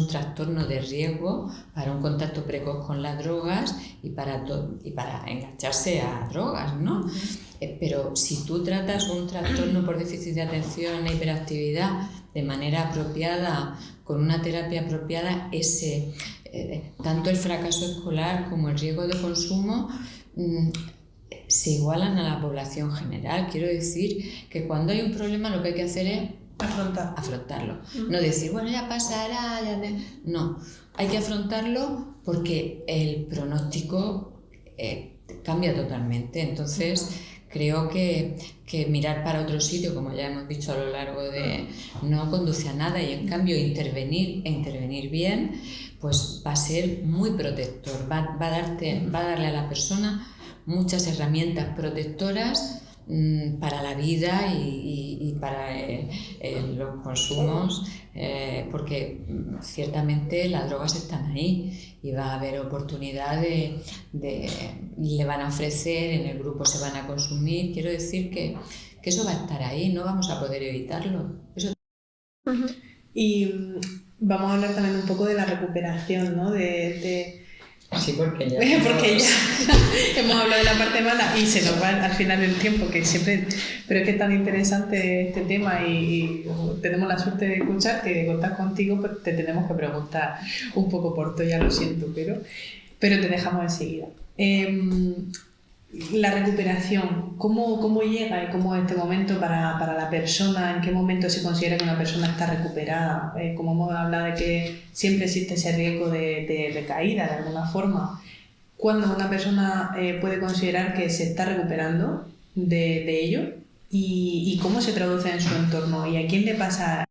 trastorno de riesgo para un contacto precoz con las drogas y para engancharse a drogas, ¿no? Pero si tú tratas un trastorno por déficit de atención e hiperactividad de manera apropiada, con una terapia apropiada, tanto el fracaso escolar como el riesgo de consumo se igualan a la población general. Quiero decir que cuando hay un problema lo que hay que hacer es afrontarlo. No decir, bueno, ya pasará, no, hay que afrontarlo porque el pronóstico cambia totalmente. Entonces creo que mirar para otro sitio, como ya hemos dicho a lo largo no conduce a nada, y en cambio intervenir bien, pues va a ser muy protector, va a darle a la persona muchas herramientas protectoras para la vida y para los consumos, porque ciertamente las drogas están ahí y va a haber oportunidad le van a ofrecer, en el grupo se van a consumir. Quiero decir que eso va a estar ahí, no vamos a poder evitarlo. Eso Y vamos a hablar también un poco de la recuperación, ¿no? Sí, porque ya porque ya hemos hablado de la parte mala y se nos va al final del tiempo, que siempre, pero es que es tan interesante este tema y tenemos la suerte de escucharte y de contar contigo, pues te tenemos que preguntar un poco por todo, ya lo siento, pero te dejamos enseguida. La recuperación, ¿cómo llega y cómo es este momento para la persona? ¿En qué momento se considera que una persona está recuperada? Como hemos hablado de que siempre existe ese riesgo de recaída de alguna forma. ¿Cuándo una persona puede considerar que se está recuperando de ello? ¿Y cómo se traduce en su entorno? ¿Y a quién le pasa?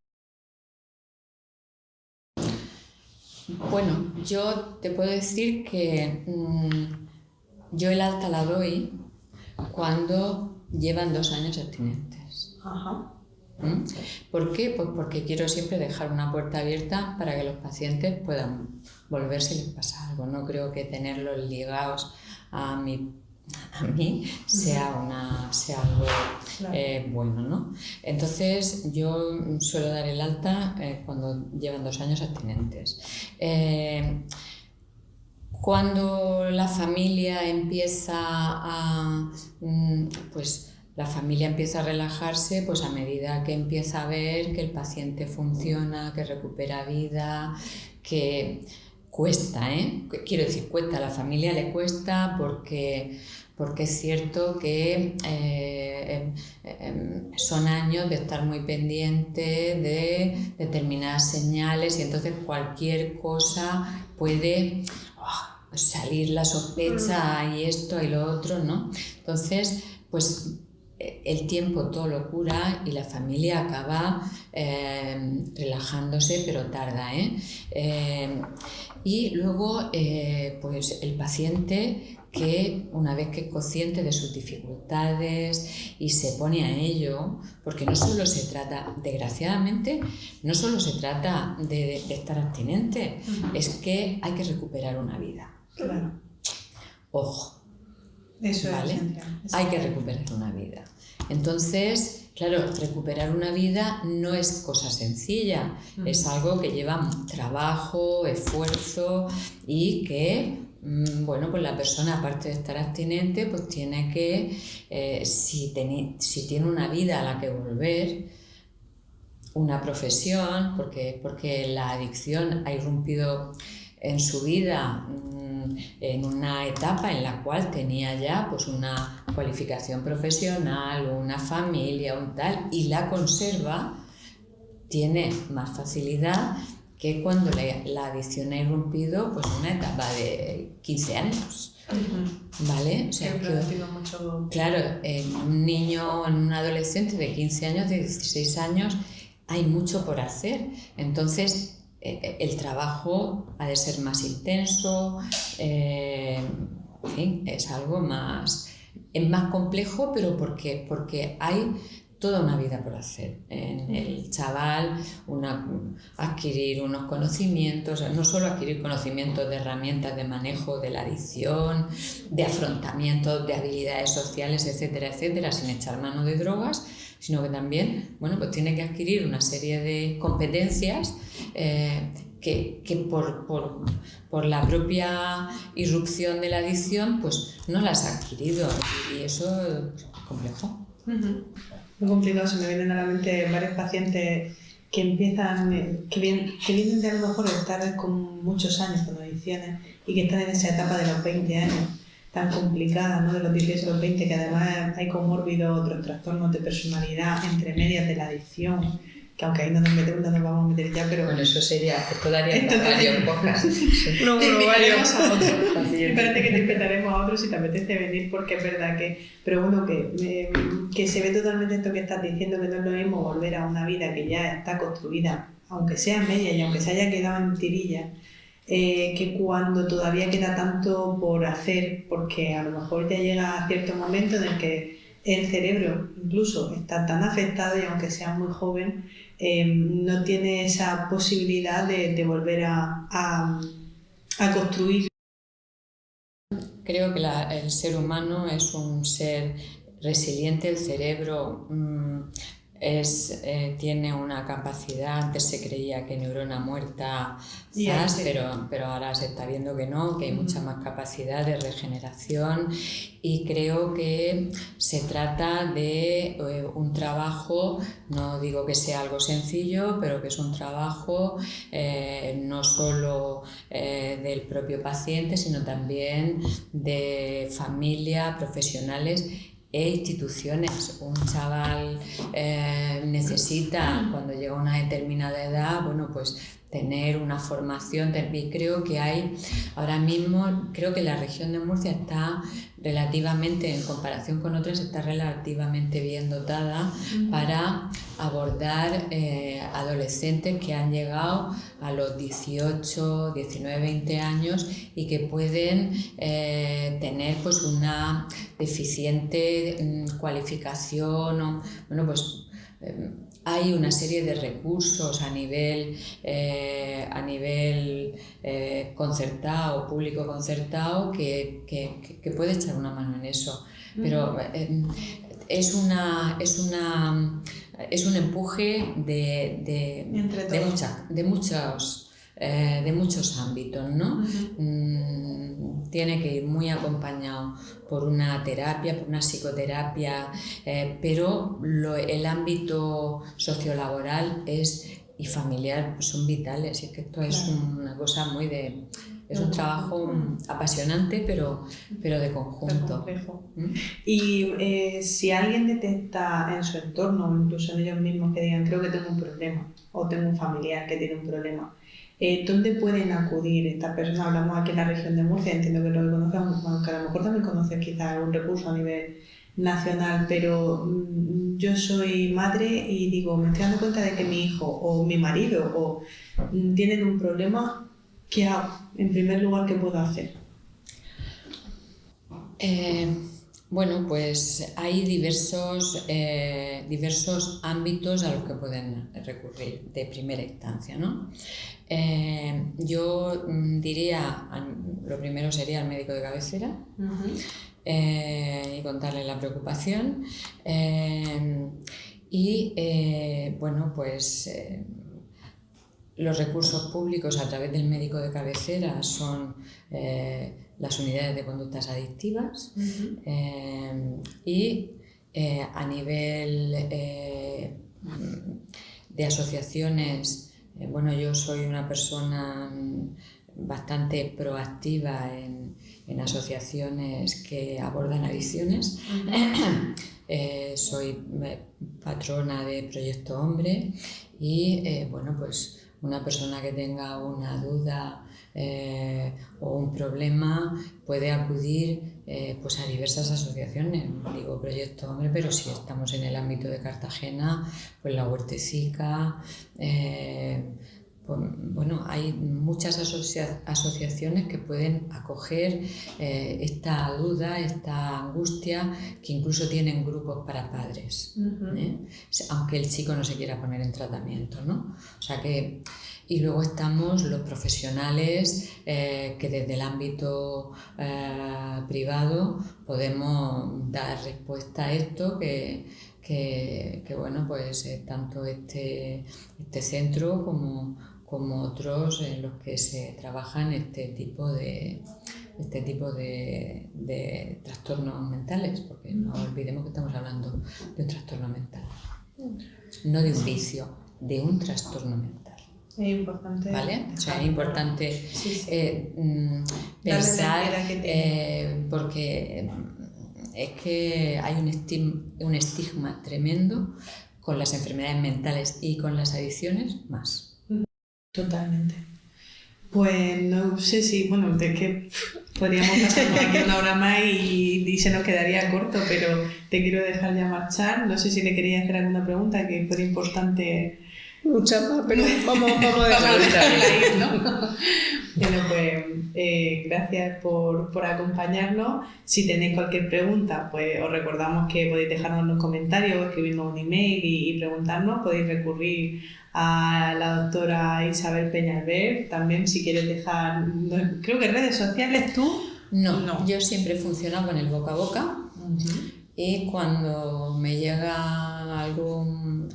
Bueno, yo te puedo decir que yo el alta la doy cuando llevan 2 años abstinentes. Ajá. ¿Por qué? Pues porque quiero siempre dejar una puerta abierta para que los pacientes puedan volver si les pasa algo. No creo que tenerlos ligados a mí sea algo bueno, ¿no? Entonces yo suelo dar el alta cuando llevan 2 años abstinentes. Cuando la familia empieza a relajarse, pues a medida que empieza a ver que el paciente funciona, que recupera vida, que cuesta, quiero decir, cuesta, a la familia le cuesta porque es cierto que son años de estar muy pendiente de determinadas señales y entonces cualquier cosa puede salir la sospecha y esto y lo otro, ¿no? Entonces, pues el tiempo todo lo cura y la familia acaba relajándose, pero tarda, y luego, pues el paciente que una vez que es consciente de sus dificultades y se pone a ello, porque no solo se trata, desgraciadamente, no solo se trata de estar abstinente, es que hay que recuperar una vida. Claro. Ojo, Eso ¿vale? es Hay que recuperar una vida. Entonces, claro, recuperar una vida no es cosa sencilla, es algo que lleva trabajo, esfuerzo y que, bueno, pues la persona, aparte de estar abstinente, pues tiene que, si tiene una vida a la que volver, una profesión, porque la adicción ha irrumpido en su vida en una etapa en la cual tenía ya pues una cualificación profesional, una familia, un tal, y la conserva, tiene más facilidad que cuando la adicción ha irrumpido pues en una etapa de 15 años. ¿Vale? O sea, claro, en un niño, en un adolescente de 15 años, de 16 años, hay mucho por hacer. Entonces, el trabajo ha de ser más intenso, en fin, es algo más complejo, pero porque hay toda una vida por hacer. En el chaval, adquirir unos conocimientos, no solo adquirir conocimientos de herramientas de manejo de la adicción, de afrontamiento de habilidades sociales, etcétera, etcétera, sin echar mano de drogas, sino que también, bueno, pues tiene que adquirir una serie de competencias que por la propia irrupción de la adicción pues no las ha adquirido, y eso es complejo. Muy complicado. Se me vienen a la mente varios pacientes que empiezan, que vienen de a lo mejor estar con muchos años con adicciones y que están en esa etapa de los 20 años tan complicada, ¿no? De los 18 a los 20, que además hay comórbidos, otros trastornos de personalidad entre medias de la adicción, que aunque ahí no nos vamos a meter ya, pero... Bueno, eso sería, esto daría varios podcasts. No, varios a otros. Espérate que te invitaremos a otros si te apetece venir, porque es verdad que... Pero bueno, que se ve totalmente esto que estás diciendo, que no es lo mismo volver a una vida que ya está construida, aunque sea media y aunque se haya quedado en tirilla, que cuando todavía queda tanto por hacer, porque a lo mejor ya llega a cierto momento en el que el cerebro incluso está tan afectado y aunque sea muy joven, no tiene esa posibilidad de volver a construir. Creo que el ser humano es un ser resiliente, el cerebro tiene una capacidad, antes se creía que neurona muerta, Y pero ahora se está viendo que no, que hay mucha más capacidad de regeneración, y creo que se trata de un trabajo, no digo que sea algo sencillo, pero que es un trabajo no solo del propio paciente, sino también de familia, profesionales e instituciones. Un chaval necesita, cuando llega a una determinada edad, bueno, pues tener una formación, y creo que hay, ahora mismo, creo que la región de Murcia está relativamente, en comparación con otras, está relativamente bien dotada para abordar adolescentes que han llegado a los 18, 19, 20 años y que pueden tener pues una deficiente cualificación, o, bueno, pues hay una serie de recursos a nivel concertado, público concertado, que puede echar una mano en eso. Pero es un empuje de muchos ámbitos, ¿no? Tiene que ir muy acompañado por una terapia, por una psicoterapia, pero el ámbito sociolaboral y familiar pues son vitales, y es que esto es una cosa es un trabajo apasionante, pero de conjunto. Y si alguien detecta en su entorno, o incluso en ellos mismos, que digan creo que tengo un problema, o tengo un familiar que tiene un problema, ¿dónde pueden acudir estas personas? Hablamos aquí en la región de Murcia, entiendo que lo conocen, aunque a lo mejor también conoces quizás algún recurso a nivel nacional, pero yo soy madre y digo, me estoy dando cuenta de que mi hijo o mi marido tienen un problema. ¿Qué hago? En primer lugar, ¿qué puedo hacer? Bueno, pues hay diversos ámbitos a los que pueden recurrir de primera instancia, ¿no? Yo diría, lo primero sería al médico de cabecera. Y contarle la preocupación. Bueno, pues los recursos públicos a través del médico de cabecera son las unidades de conductas adictivas, y a nivel de asociaciones, bueno, yo soy una persona bastante proactiva en asociaciones que abordan adicciones. Soy patrona de Proyecto Hombre y bueno, pues una persona que tenga una duda o un problema puede acudir pues a diversas asociaciones. Digo Proyecto Hombre, pero si estamos en el ámbito de Cartagena, pues la Huertecica. Bueno, hay muchas asociaciones que pueden acoger esta duda, esta angustia, que incluso tienen grupos para padres, aunque el chico no se quiera poner en tratamiento, ¿no? O sea que, y luego estamos los profesionales que desde el ámbito privado podemos dar respuesta a esto, que bueno, pues tanto este centro como otros en los que se trabajan este tipo de trastornos mentales, porque no olvidemos que estamos hablando de un trastorno mental, no de un vicio, de un trastorno mental. Es importante. ¿Vale? O sea, es importante pensar, porque es que hay un estigma tremendo con las enfermedades mentales y con las adicciones más. Totalmente. Pues no sé si, bueno, es que podríamos pasarnos aquí una hora más y se nos quedaría corto, pero te quiero dejar ya marchar. No sé si le querías hacer alguna pregunta que fuera importante. Muchas más, pero vamos a dejarla ir, ¿no? Bueno, pues gracias por acompañarnos. Si tenéis cualquier pregunta, pues os recordamos que podéis dejarnos en los comentarios o escribirnos un email y preguntarnos. Podéis recurrir a la doctora Isabel Peñalver. También, si quieres dejar, creo que redes sociales, ¿tú? No, yo siempre he funcionado con el boca a boca. Y cuando me llega a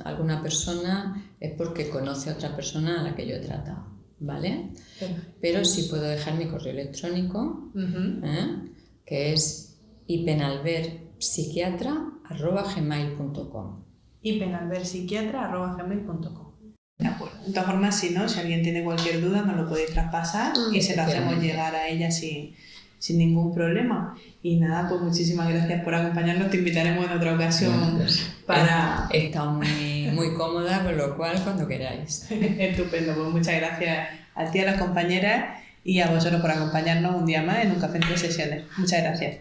alguna persona es porque conoce a otra persona a la que yo he tratado, ¿vale? Perfecto. Pero sí puedo dejar mi correo electrónico, Ujú. que es ipenalberpsiquiatra@gmail.com. Y penalverpsiquiatra@gmail.com. De acuerdo. De todas formas, si alguien tiene cualquier duda, nos lo podéis traspasar y se lo hacemos llegar a ella sin ningún problema. Y nada, pues muchísimas gracias por acompañarnos. Te invitaremos en otra ocasión para... He estado muy cómoda, con lo cual cuando queráis. Estupendo, pues muchas gracias a ti, a las compañeras y a vosotros por acompañarnos un día más en un café entre sesiones. Muchas gracias.